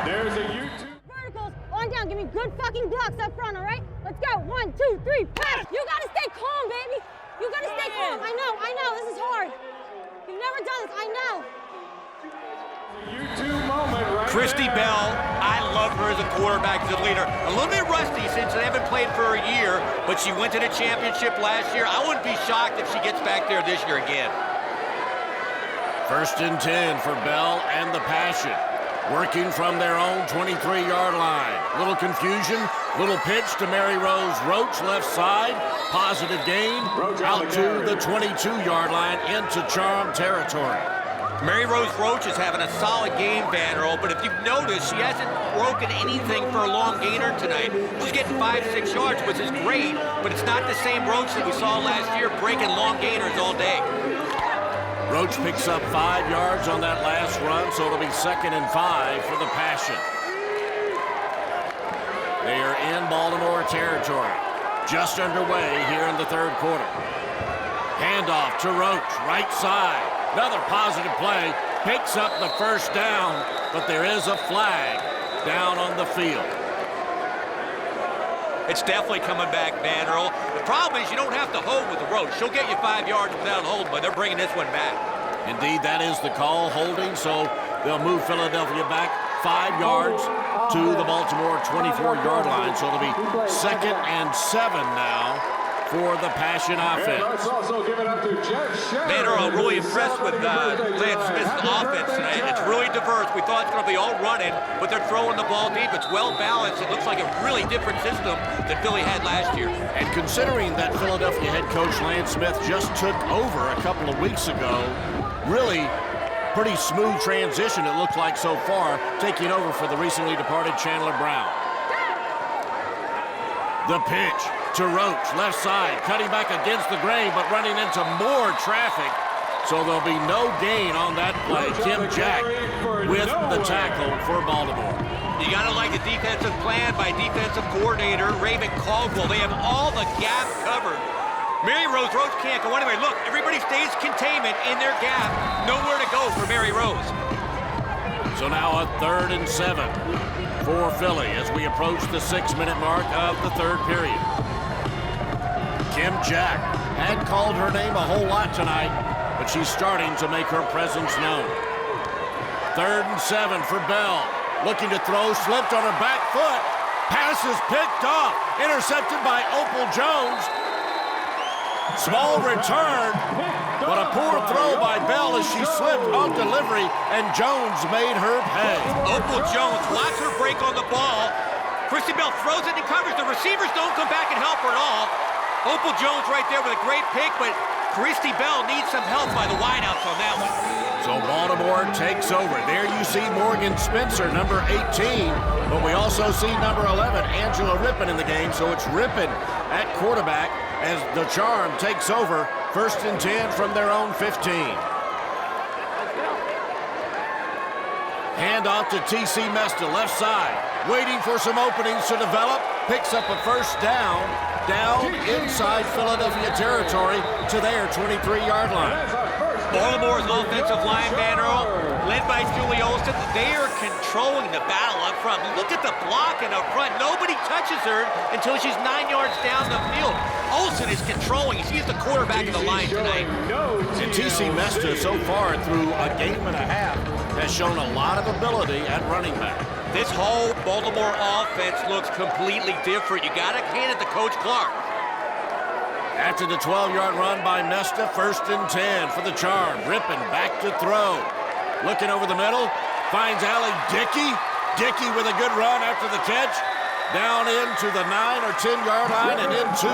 There's a YouTube. Verticals, on down, give me good fucking blocks up front, all right? Let's go, 1, 2, 3, pass. You gotta stay calm, baby. You gotta stay calm. I know, this is hard. You've never done this, I know. YouTube moment right Christy there. Bell, I love her as a quarterback, as a leader. A little bit rusty since they haven't played for a year, but she went to the championship last year. I wouldn't be shocked if she gets back there this year again. 1st and 10 for Bell and the passion. Working from their own 23-yard line. Little confusion, little pitch to Mary Rose Roach, left side. Positive gain, out to the 22-yard line into Charm territory. Mary Rose Roach is having a solid game, Vanderbilt, but if you've noticed, she hasn't broken anything for a long gainer tonight. She's getting 5-6 yards, which is great, but it's not the same Roach that we saw last year breaking long gainers all day. Roach picks up 5 yards on that last run, so it'll be 2nd and 5 for the passion. They are in Baltimore territory. Just underway here in the 3rd quarter. Handoff to Roach, right side. Another positive play, picks up the 1st down, but there is a flag down on the field. It's definitely coming back, Vanderbilt. The problem is you don't have to hold with the Roach. She'll get you 5 yards without holding, but they're bringing this one back. Indeed, that is the call, holding, so they'll move Philadelphia back 5 yards to the Baltimore 24-yard line. So it'll be 2nd and 7 now for the Passion offense. Let's also give it up to Jeff Sheridan. Man, I'm really impressed with Lance Smith's offense tonight. It's really diverse. We thought it's going to be all running, but they're throwing the ball deep. It's well balanced. It looks like a really different system that Philly had last year. And considering that Philadelphia head coach Lance Smith just took over a couple of weeks ago, really pretty smooth transition it looked like so far, taking over for the recently departed Chandler Brown. The pitch to Roach, left side, cutting back against the grain, but running into more traffic. So there'll be no gain on that play. Kim Jack with the tackle for Baltimore. You got to like the defensive plan by defensive coordinator Raven Caldwell. They have all the gap covered. Mary Rose can't go anywhere. Look, everybody stays containment in their gap. Nowhere to go for Mary Rose. So now a 3rd and 7 for Philly as we approach the 6-minute mark of the 3rd period. Kim Jack had called her name a whole lot tonight, but she's starting to make her presence known. 3rd and 7 for Bell. Looking to throw, slipped on her back foot. Pass is picked off, intercepted by Opal Jones. Small return, but a poor throw by Bell as she slipped on delivery, and Jones made her pay. Opal Jones, watch her break on the ball. Christy Bell throws it and covers. The receivers don't come back and help her at all. Opal Jones right there with a great pick, but Christy Bell needs some help by the wideouts on that one. So Baltimore takes over. There you see Morgan Spencer, number 18, but we also see number 11, Angela Rippon, in the game. So it's Rippon at quarterback as the Charm takes over. 1st and 10 from their own 15. Handoff to T.C. Mesta, left side, waiting for some openings to develop. Picks up a 1st down inside Philadelphia territory to their 23-yard line. Baltimore's offensive line, Van Earl, led by Julie Olsen, they are controlling the battle up front. Look at the blocking up front. Nobody touches her until she's 9 yards down the field. Olsen is controlling. She's the quarterback of the line tonight. And T.C. Mesta so far through a game and a half has shown a lot of ability at running back. This whole Baltimore offense looks completely different. You got to hand it to Coach Clark. After the 12-yard run by Mesta, 1st and 10 for the Charm. Rippon back to throw. Looking over the middle, finds Allie Dickey. Dickey with a good run after the catch. Down into the 9 or 10-yard line and into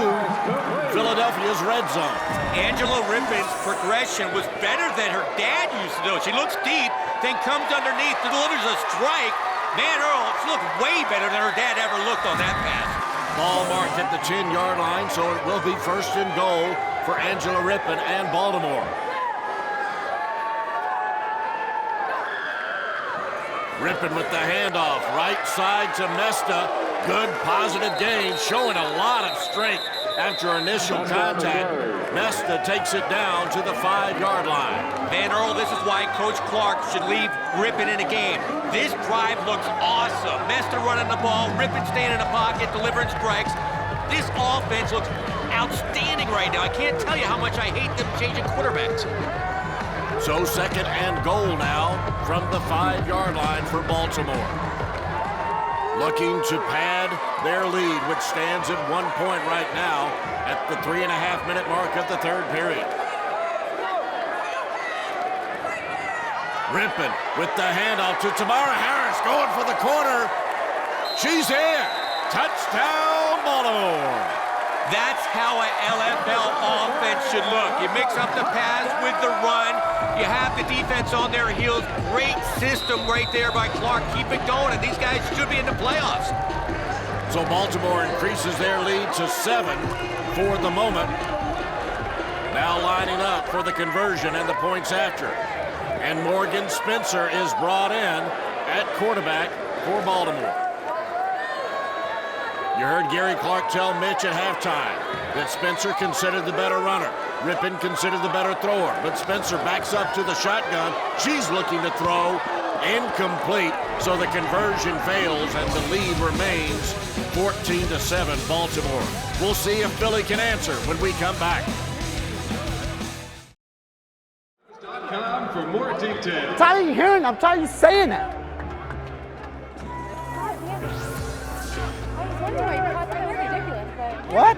Philadelphia's red zone. Angela Rippon's progression was better than her dad used to do. She looks deep, then comes underneath, delivers a strike. Van Earl, she looked way better than her dad ever looked on that pass. Ball marked at the 10-yard line, so it will be 1st and goal for Angela Rippon and Baltimore. Rippon with the handoff, right side to Mesta. Good positive gain, showing a lot of strength after initial contact. Mesta takes it down to the 5-yard line. Van Earl, this is why Coach Clark should leave Rippon in a game. This drive looks awesome. Mesta running the ball, Rippon staying in the pocket, delivering strikes. This offense looks outstanding right now. I can't tell you how much I hate them changing quarterbacks. So 2nd and goal now from the 5-yard line for Baltimore. Looking to pad their lead, which stands at 1 point right now at the 3.5-minute mark of the 3rd period. Rippon with the handoff to Tamara Harris, going for the corner. She's here. Touchdown, Baltimore. That's how an LFL offense should look. You mix up the pass with the run. You have the defense on their heels. Great system right there by Clark. Keep it going, and these guys should be in the playoffs. So Baltimore increases their lead to 7 for the moment. Now lining up for the conversion and the points after. And Morgan Spencer is brought in at quarterback for Baltimore. You heard Gary Clark tell Mitch at halftime that Spencer considered the better runner. Rippon considered the better thrower, but Spencer backs up to the shotgun. She's looking to throw, incomplete, so the conversion fails and the lead remains 14-7 Baltimore. We'll see if Philly can answer when we come back. For more details. I'm tired of you hearing, I'm tired of you saying that. What?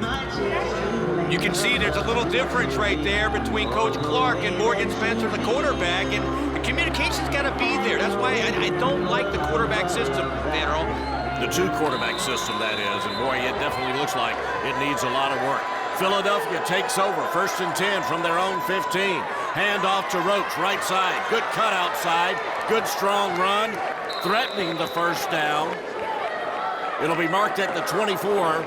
You can see there's a little difference right there between Coach Clark and Morgan Spencer, the quarterback, and the communication's got to be there. That's why I don't like the quarterback system, Van Earl. The two-quarterback system, that is, and boy, it definitely looks like it needs a lot of work. Philadelphia takes over, 1st and 10 from their own 15. Hand off to Roach, right side. Good cut outside. Good strong run, threatening the first down. It'll be marked at the 24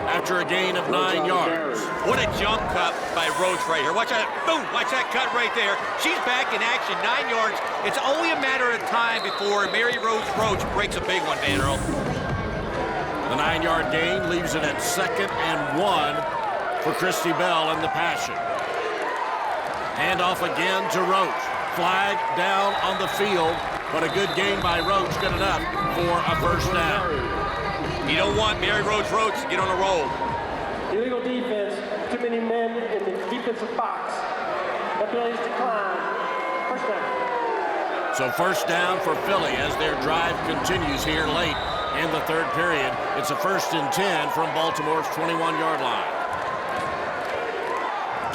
after a gain of 9 yards. What a jump cut by Roach right here. Watch that, boom, watch that cut right there. She's back in action, 9 yards. It's only a matter of time before Mary Rose Roach breaks a big one, Van Earl. The 9-yard gain leaves it at 2nd and 1 for Christy Bell and the Passion. Handoff again to Roach. Flag down on the field, but a good gain by Roach, good enough for a first down. You don't want Mary Rose Roach to get on a roll. Illegal defense, too many men in the defensive box. The penalties decline. First down. So first down for Philly as their drive continues here late in the 3rd period. It's a 1st and 10 from Baltimore's 21-yard line.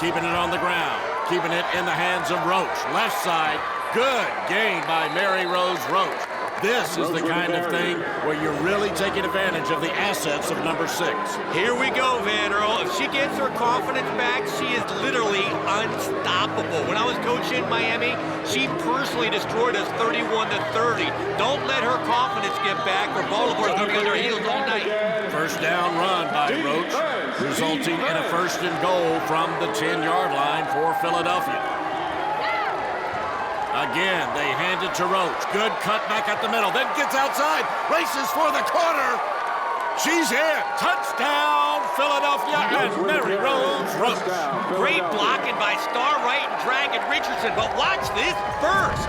Keeping it on the ground, keeping it in the hands of Roach. Left side, good gain by Mary Rose Roach. This is the kind of thing where you're really taking advantage of the assets of number 6. Here we go, Van Earl. If she gets her confidence back, she is literally unstoppable. When I was coaching Miami, she personally destroyed us 31-30. Don't let her confidence get back or Baltimore's going to be on their heels all night. First down run by Roach, resulting in a 1st and goal from the 10-yard line for Philadelphia. Again, they hand it to Roach. Good cut back at the middle. Then gets outside. Races for the corner. She's in. Touchdown, Philadelphia and Mary Rose Roach. Great blocking by Star Wright and Dragon Richardson. But watch this burst.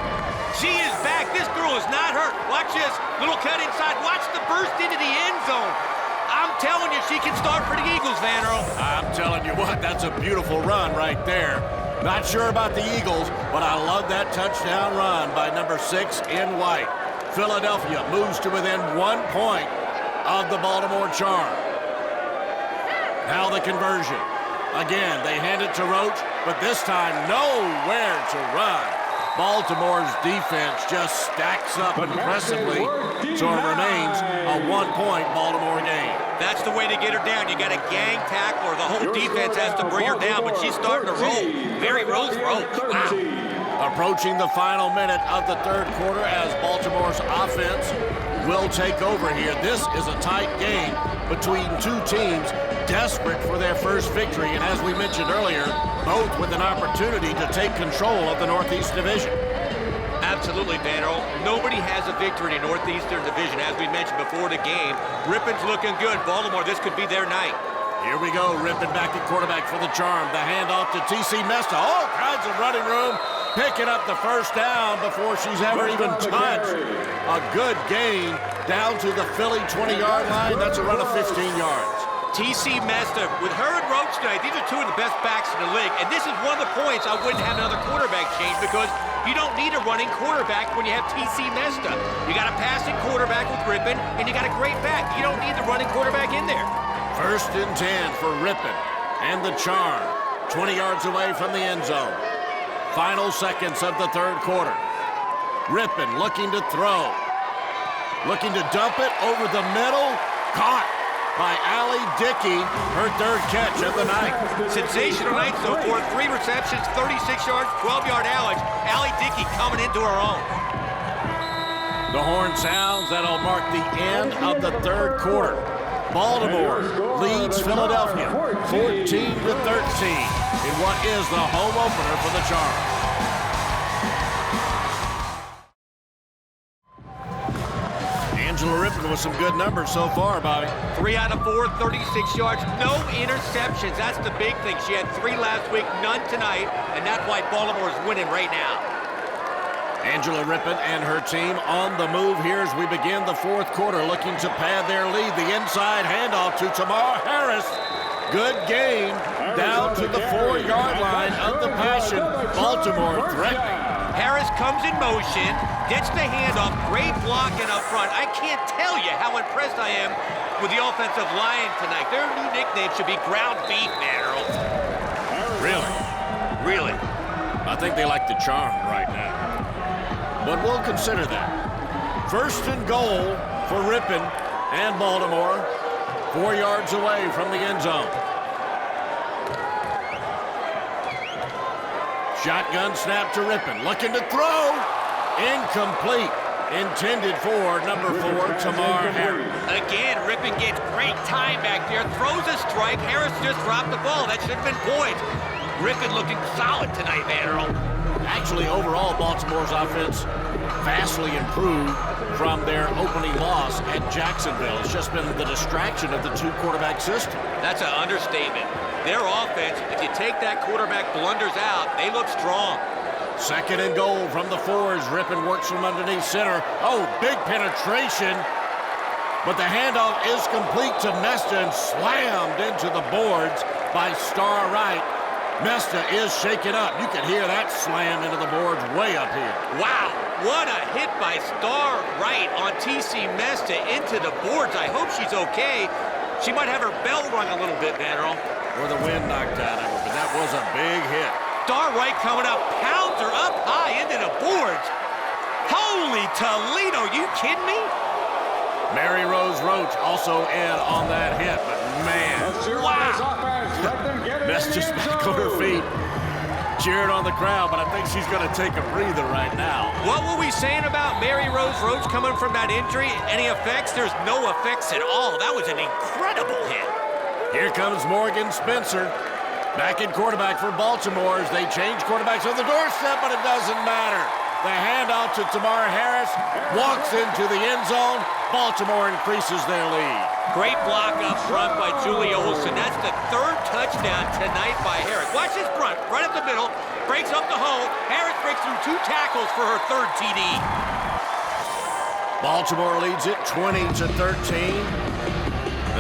She is back. This girl is not hurt. Watch this. Little cut inside. Watch the burst into the end zone. I'm telling you, she can start for the Eagles, Van Earl. I'm telling you what, that's a beautiful run right there. Not sure about the Eagles, but I love that touchdown run by number 6 in white. Philadelphia moves to within 1 point of the Baltimore Charm. Now the conversion. Again, they hand it to Roach, but this time nowhere to run. Baltimore's defense just stacks up impressively, so it remains a 1-point Baltimore game. That's the way to get her down. You got a gang tackle, or the whole defense has to bring her down, but she's starting to roll. Mary Rose Roach, wow. Approaching the final minute of the 3rd quarter as Baltimore's offense will take over here. This is a tight game between two teams desperate for their first victory, and as we mentioned earlier, both with an opportunity to take control of the Northeast Division. Absolutely, Van Earl. Nobody has a victory in the Northeastern Division, as we mentioned before the game. Rippon's looking good. Baltimore, this could be their night. Here we go. Rippon back at quarterback for the Charm. The handoff to T.C. Mesta. All kinds of running room. Picking up the first down before she's ever even touched. A good gain down to the Philly 20-yard line. That's a run of 15 yards. T.C. Mesta, with her and Roach tonight, these are two of the best backs in the league. And this is one of the points I wouldn't have another quarterback change, because you don't need a running quarterback when you have T.C. Mesta. You got a passing quarterback with Rippon, and you got a great back. You don't need the running quarterback in there. 1st and 10 for Rippon and the Charm. 20 yards away from the end zone. Final seconds of the 3rd quarter. Rippon looking to throw. Looking to dump it over the middle. Caught by Allie Dickey, her 3rd catch of the night. Sensational night so far. 3 receptions, 36 yards, 12-yard average. Allie Dickey coming into her own. The horn sounds. That'll mark the end of the 3rd quarter. Baltimore leads Philadelphia 14-13 in what is the home opener for the Charm. Angela Rippon with some good numbers so far, Bobby. 3 out of 4, 36 yards, no interceptions. That's the big thing. She had 3 last week, none tonight, and that's why Baltimore is winning right now. Angela Rippon and her team on the move here as we begin the 4th quarter, looking to pad their lead. The inside handoff to Tamar Harris. Good gain down to the 4-yard line of the Passion. Baltimore threatening. Harris comes in motion, gets the handoff, great blocking up front. I can't tell you how impressed I am with the offensive line tonight. Their new nickname should be Ground Beef, man, Earl. Really? Really? I think they like the charm right now. But we'll consider that. First and goal for Ripon and Baltimore, 4 yards away from the end zone. Shotgun snap to Ripon, looking to throw. Incomplete. Intended for number 4, Tamar Harris. Again, Ripon gets great time back there. Throws a strike. Harris just dropped the ball. That should have been points. Ripon looking solid tonight, man, Earl. Actually, overall, Baltimore's offense vastly improved from their opening loss at Jacksonville. It's just been the distraction of the 2-quarterback system. That's an understatement. Their offense, if you take that quarterback blunders out, they look strong. Second and goal from the 4 as Ripon works from underneath center. Oh, big penetration. But the handoff is complete to Mesta and slammed into the boards by Star Wright. Mesta is shaken up. You can hear that slam into the boards way up here. Wow, what a hit by Star Wright on TC Mesta into the boards. I hope she's okay. She might have her bell rung a little bit, man, Earl. Or the wind knocked out of her, but that was a big hit. Star Wright coming up, pounds her up high into the boards. Holy Toledo, you kidding me? Mary Rose Roach also in on that hit, but man, wow. Mesta's back on her feet, cheering on the crowd, but I think she's going to take a breather right now. What were we saying about Mary Rose Roach coming from that injury? Any effects? There's no effects at all. That was an incredible hit. Here comes Morgan Spencer, back in quarterback for Baltimore as they change quarterbacks on the doorstep, but it doesn't matter. The handoff to Tamar Harris, walks into the end zone. Baltimore increases their lead. Great block up front by Julie Olson. That's the 3rd touchdown tonight by Harris. Watch this front, right up the middle, breaks up the hole. Harris breaks through 2 tackles for her 3rd TD. Baltimore leads it 20-13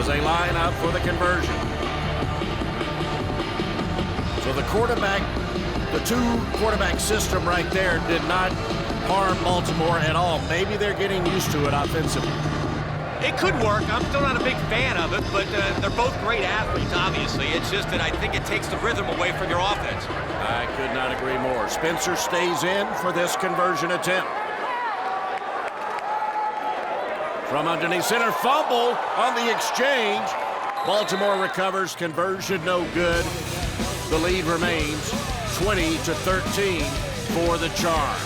as they line up for the conversion. So the 2-quarterback system right there did not harm Baltimore at all. Maybe they're getting used to it offensively. It could work. I'm still not a big fan of it, but they're both great athletes, obviously. It's just that I think it takes the rhythm away from your offense. I could not agree more. Spencer stays in for this conversion attempt. From underneath center, fumble on the exchange. Baltimore recovers, conversion no good. The lead remains 20-13 for the Charm.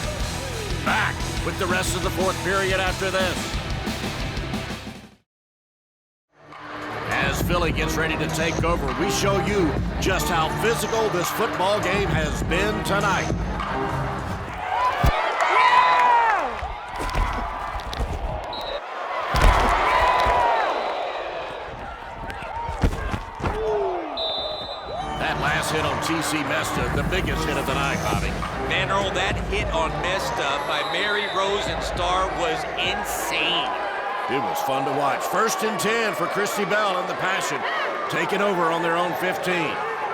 Back with the rest of the 4th period after this. As Philly gets ready to take over, we show you just how physical this football game has been tonight. Hit on TC Mesta, the biggest hit of the night, Bobby. Man, Earl, that hit on Mesta by Mary Rose and Star was insane. It was fun to watch. 1st and 10 for Christy Bell and the Passion, taking over on their own 15.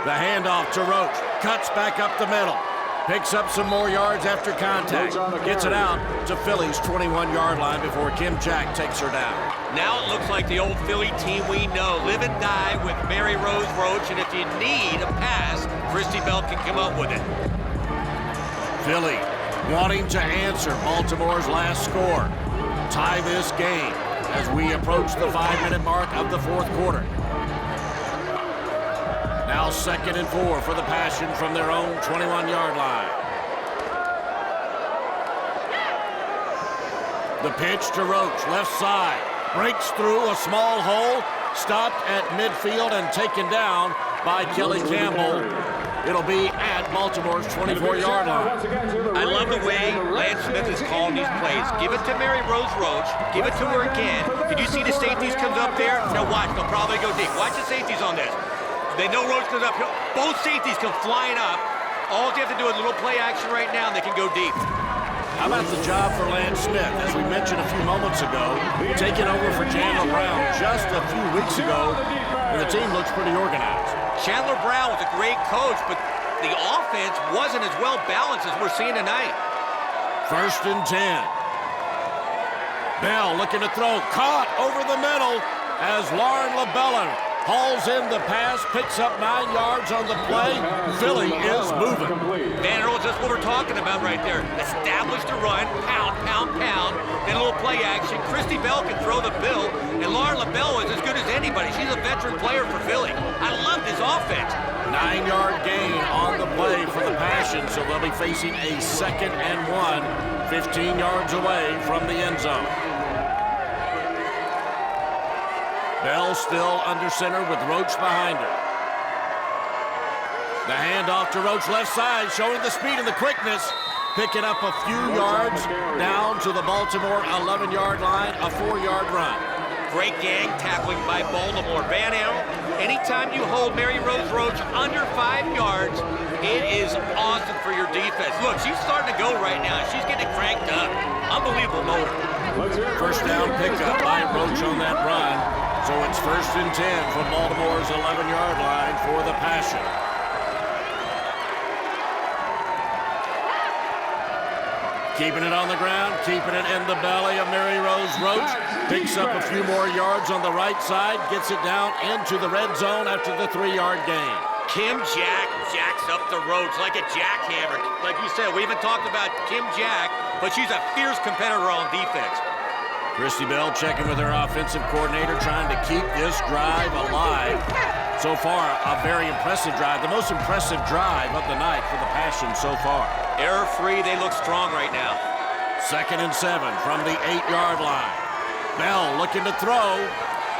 The handoff to Roach, cuts back up the middle, picks up some more yards after contact, gets it out to Philly's 21-yard line before Kim Jack takes her down. Now it looks like the old Philly team we know. Live and die with Mary Rose Roach, and if you need a pass, Christy Bell can come up with it. Philly wanting to answer Baltimore's last score. Tie this game as we approach the 5-minute mark of the 4th quarter. Now 2nd and 4 for the Passion from their own 21-yard line. The pitch to Roach, left side. Breaks through a small hole, stopped at midfield and taken down by Kelly Campbell. It'll be at Baltimore's 24-yard line. I love the way Lance Smith is calling these plays. Give it to Mary Rose Roach. Give it to her again. Did you see the safeties comes up there? Now watch, they'll probably go deep. Watch the safeties on this. They know Roach comes up. Both safeties come flying up. All you have to do is a little play action right now, and they can go deep. How about the job for Lance Smith, as we mentioned a few moments ago, taking over for Chandler Brown just a few weeks ago, and the team looks pretty organized. Chandler Brown was a great coach, but the offense wasn't as well balanced as we're seeing tonight. 1st and 10. Bell looking to throw, caught over the middle, as Lauren LaBella hauls in the pass, picks up 9 yards on the play. Philly is moving. Van Earl, just what we're talking about right there. Establish the run, pound, pound, pound, then a little play action. Christy Bell can throw the bill, and Lauren LaBelle is as good as anybody. She's a veteran player for Philly. I love this offense. 9-yard gain on the play for the Passion, so they'll be facing a 2nd and 1, 15 yards away from the end zone. Bell still under center with Roach behind her. The handoff to Roach left side, showing the speed and the quickness. Picking up a few yards down to the Baltimore 11-yard line, a 4-yard run. Great gang tackling by Baltimore. Van Earl, anytime you hold Mary Rose Roach under 5 yards, it is awesome for your defense. Look, she's starting to go right now. She's getting cranked up. Unbelievable motor. First down pickup by Roach on that run. So it's 1st and 10 from Baltimore's 11-yard line for the Passion. Keeping it on the ground, keeping it in the belly of Mary Rose Roach. Picks up a few more yards on the right side, gets it down into the red zone after the 3-yard gain. Kim Jack jacks up the Roach like a jackhammer. Like you said, we haven't talked about Kim Jack, but she's a fierce competitor on defense. Christy Bell checking with her offensive coordinator, trying to keep this drive alive. So far, a very impressive drive. The most impressive drive of the night for the Passion so far. Error-free, they look strong right now. 2nd and 7 from the 8-yard line. Bell looking to throw.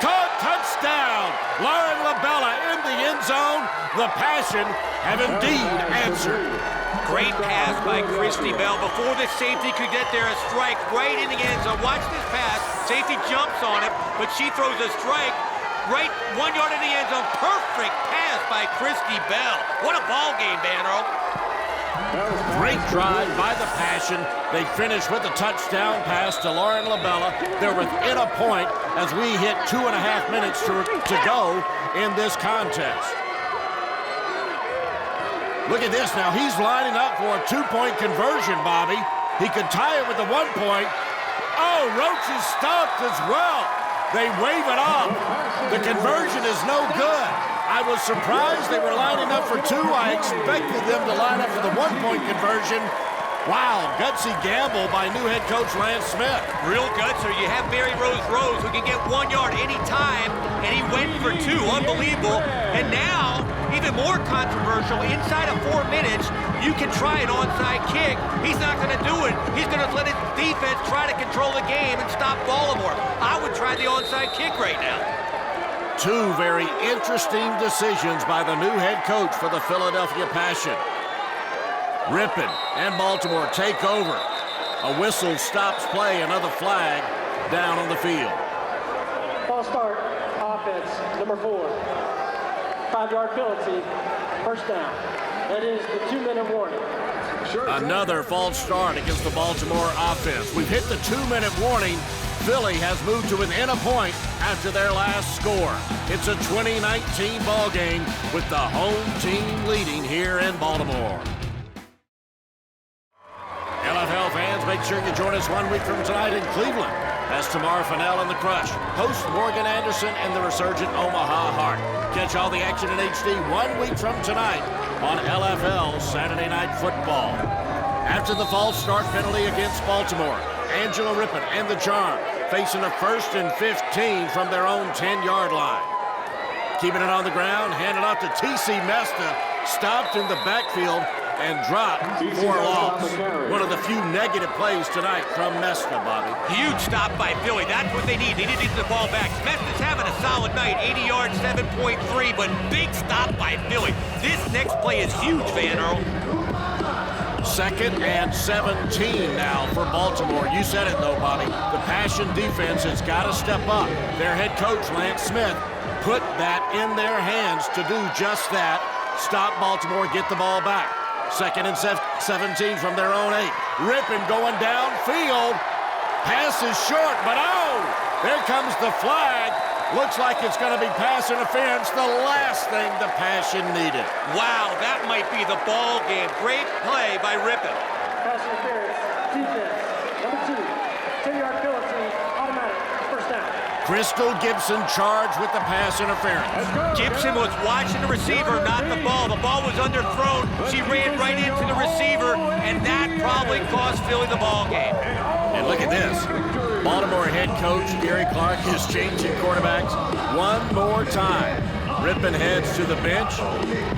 Caught, touchdown! Lauren LaBella in the end zone. The Passion have indeed answered. Great pass by Christy Bell. Before the safety could get there, a strike right in the end zone. Watch this pass. Safety jumps on it, but she throws a strike right 1 yard in the end zone. Perfect pass by Christy Bell. What a ball game, Van Earl. Great drive by the Passion. They finish with a touchdown pass to Lauren LaBella. They're within a point as we hit 2.5 minutes to go in this contest. Look at this now. He's lining up for a 2-point conversion, Bobby. He could tie it with a 1-point. Oh, Roach is stopped as well. They wave it off. The conversion is no good. I was surprised they were lining up for 2. I expected them to line up for the 1-point conversion. Wow, gutsy gamble by new head coach Lance Smith. Real gutser. You have Mary Rose Rose who can get 1 yard anytime, and he went for 2. Unbelievable. And now, even more controversial, inside of 4 minutes, you can try an onside kick. He's not going to do it. He's going to let his defense try to control the game and stop Baltimore. I would try the onside kick right now. 2 very interesting decisions by the new head coach for the Philadelphia Passion. Rippon and Baltimore take over. A whistle stops play, another flag down on the field. False start, offense, number 4. 5-yard penalty, 1st down. That is the 2-minute warning. Another false start against the Baltimore offense. We've hit the 2-minute warning. Philly has moved to within a point after their last score. It's a 2019 ball game with the home team leading here in Baltimore. LFL fans, make sure you join us 1 week from tonight in Cleveland as Tamar Fennell and the Crush host Morgan Anderson and the resurgent Omaha Heart. Catch all the action in HD 1 week from tonight on LFL Saturday Night Football. After the false start penalty against Baltimore, Angela Rippon and the Charm facing a 1st and 15 from their own 10-yard line. Keeping it on the ground, handed off to T.C. Mesta, stopped in the backfield and dropped for a loss. One of the few negative plays tonight from Mesta, Bobby. Huge stop by Philly. That's what they need. They need to get the ball back. Mesta's having a solid night. 80 yards, 7.3, but big stop by Philly. This next play is huge, Van Earl. 2nd and 17 now for Baltimore. You said it, though, Bobby. The Passion defense has got to step up. Their head coach, Lance Smith, put that in their hands to do just that. Stop Baltimore, get the ball back. 2nd and 17 from their own 8. Rippon going downfield. Pass is short, but oh, there comes the flag. Looks like it's going to be pass interference, the last thing the Passion needed. Wow, that might be the ball game. Great play by Rippon. Pass interference, defense, number 2. 10-yard penalty, automatic, 1st down. Crystal Gibson charged with the pass interference. Gibson was watching the receiver, not the ball. The ball was underthrown. She ran right into the receiver, and that probably cost Philly the ball game. And look at this. Baltimore head coach Gary Clark is changing quarterbacks one more time. Rippon heads to the bench.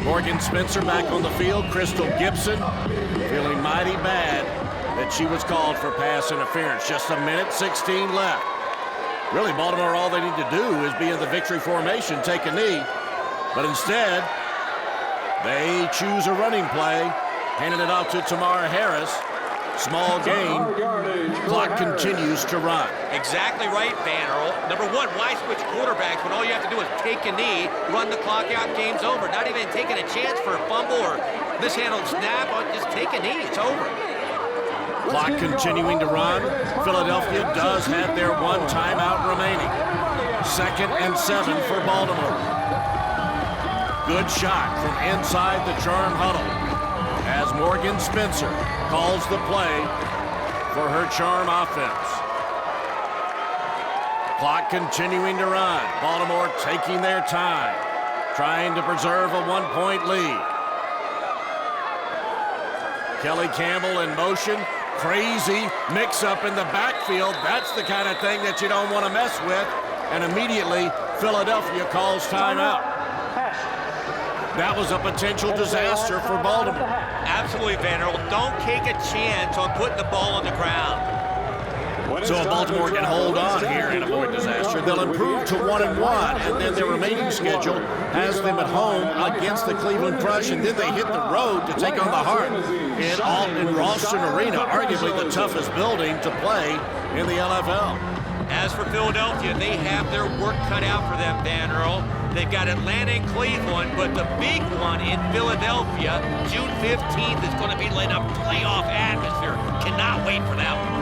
Morgan Spencer back on the field. Crystal Gibson feeling mighty bad that she was called for pass interference. Just a minute 16 left. Really, Baltimore, all they need to do is be in the victory formation, take a knee. But instead, they choose a running play, handing it off to Tamara Harris. Small gain. Clock continues to run. Exactly right, Van Earl. Number one, why switch quarterbacks when all you have to do is take a knee, run the clock out, game's over. Not even taking a chance for a fumble or mishandled snap. Just take a knee, it's over. Clock continuing to run. Philadelphia does have their one timeout remaining. 2nd and 7 for Baltimore. Good shot from inside the charm huddle as Morgan Spencer calls the play for her charm offense. Clock continuing to run. Baltimore taking their time, trying to preserve a 1-point lead. Kelly Campbell in motion. Crazy mix-up in the backfield. That's the kind of thing that you don't want to mess with. And immediately, Philadelphia calls timeout. That was a potential disaster for Baltimore. Absolutely, Van Earl. Don't take a chance on putting the ball on the ground. So if Baltimore can hold on here and avoid disaster, they'll improve to 1-1, and then their remaining schedule has them at home against the Cleveland Crush, and then they hit the road to take on the Heart in Ralston Arena, arguably the toughest building to play in the LFL. As for Philadelphia, they have their work cut out for them, Van Earl. They've got Atlanta and Cleveland, but the big one in Philadelphia, June 15th, is going to be in a playoff atmosphere. Cannot wait for that one.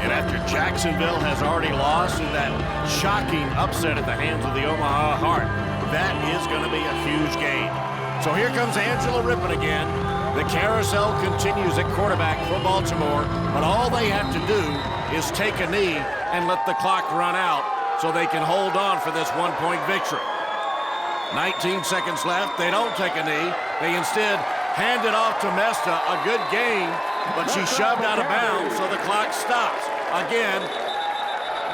And after Jacksonville has already lost in that shocking upset at the hands of the Omaha Heart, that is going to be a huge game. So here comes Angela Rippon again. The carousel continues at quarterback for Baltimore, but all they have to do is take a knee and let the clock run out so they can hold on for this 1-point victory. 19 seconds left. They don't take a knee. They instead hand it off to Mesta. A good game, but she shoved out of bounds, so the clock stops. Again,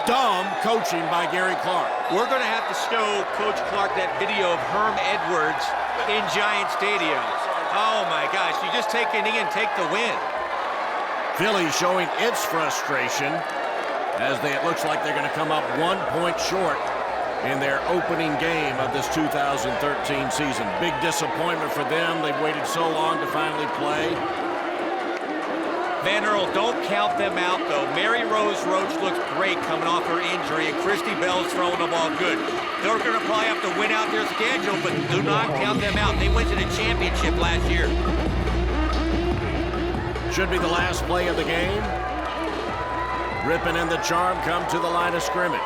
dumb coaching by Gary Clark. We're going to have to show Coach Clark that video of Herm Edwards in Giant Stadium. Oh, my gosh. You just take a knee and take the win. Philly showing its frustration as it looks like they're going to come up 1 point short in their opening game of this 2013 season. Big disappointment for them. They've waited so long to finally play. Van Earl, don't count them out, though. Mary Rose Roach looks great coming off her injury, and Christy Bell's throwing the ball good. They're going to probably have to win out their schedule, but do not count them out. They went to the championship last year. Should be the last play of the game. Rippon and the charm come to the line of scrimmage.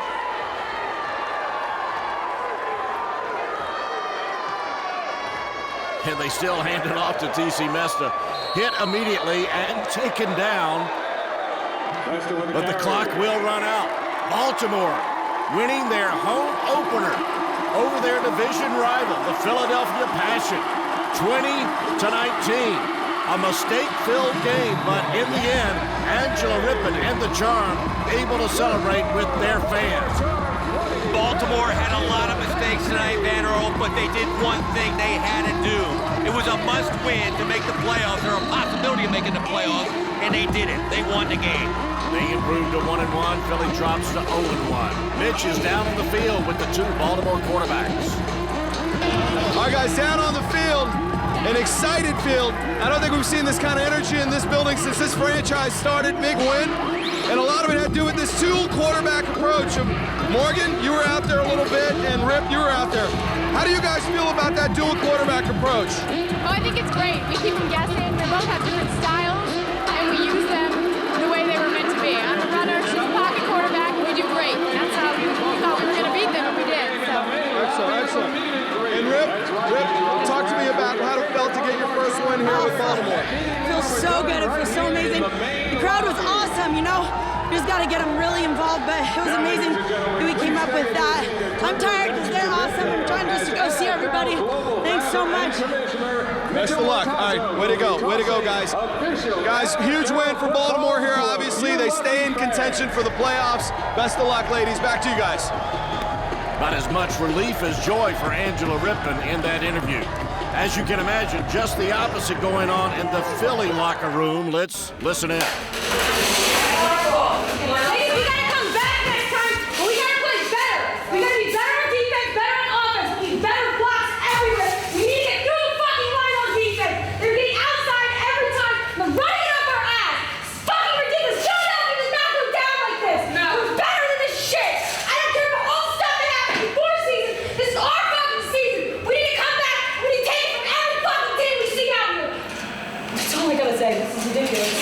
And they still hand it off to T.C. Mesta. Hit immediately and taken down. But the clock will run out. Baltimore winning their home opener over their division rival, the Philadelphia Passion, 20-19. A mistake-filled game, but in the end, Angela Rippon and the charm able to celebrate with their fans. Baltimore had a lot of mistakes tonight, Van Earl, but they did one thing they had to do. It was a must-win to make the playoffs, or a possibility of making the playoffs, and they did it. They won the game. They improved to 1-1. Philly drops to 0-1. Mitch is down on the field with the two Baltimore quarterbacks. All right, guys, down on the field, an excited field. I don't think we've seen this kind of energy in this building since this franchise started. Big win. And a lot of it had to do with this dual quarterback approach of Morgan, you were out there a little bit, and Rip, you were out there. How do you guys feel about that dual quarterback approach? Oh, I think it's great. We keep them guessing. They both have different styles, and we use them the way they were meant to be. I'm a runner, she's a pocket quarterback, and we do great. That's how we thought we were going to beat them, and we did. So. Excellent. And Rip, talk to me about how it felt to get your first win here with Baltimore. It feels so good. It feels so amazing. The crowd was awesome, you know. We just got to get them really involved, but it was amazing that we came up with that. I'm tired because they're awesome. I'm trying just to go see everybody. Thanks so much. Best of luck. All right, way to go, guys. Guys, huge win for Baltimore here, obviously. They stay in contention for the playoffs. Best of luck, ladies. Back to you guys. About as much relief as joy for Angela Rippon in that interview. As you can imagine, just the opposite going on in the Philly locker room. Let's listen in. Ladies, we gotta come back next time, but we gotta play better. We gotta be better on defense, better on offense. We need better blocks everywhere. We need to get through the fucking line on defense. They're getting outside every time. They're running up our ass. It's fucking ridiculous. Philadelphia does not go down like this. No. We're better than this shit. I don't care about all the stuff that happened before the season. This is our fucking season. We need to come back. We need to take it from every fucking team we see out here. That's all I gotta say. This is ridiculous.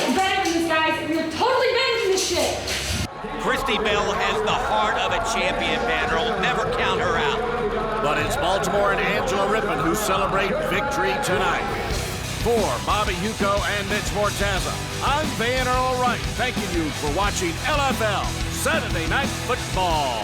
We're better than this, guys. We're totally better than this shit. Christy Bell has the heart of a champion, Vanderbilt. Never count her out. But it's Baltimore and Angela Rippon who celebrate victory tonight. For Bobby Huco and Mitch Mortaza, I'm Van Earl Wright, thanking you for watching LFL Saturday Night Football.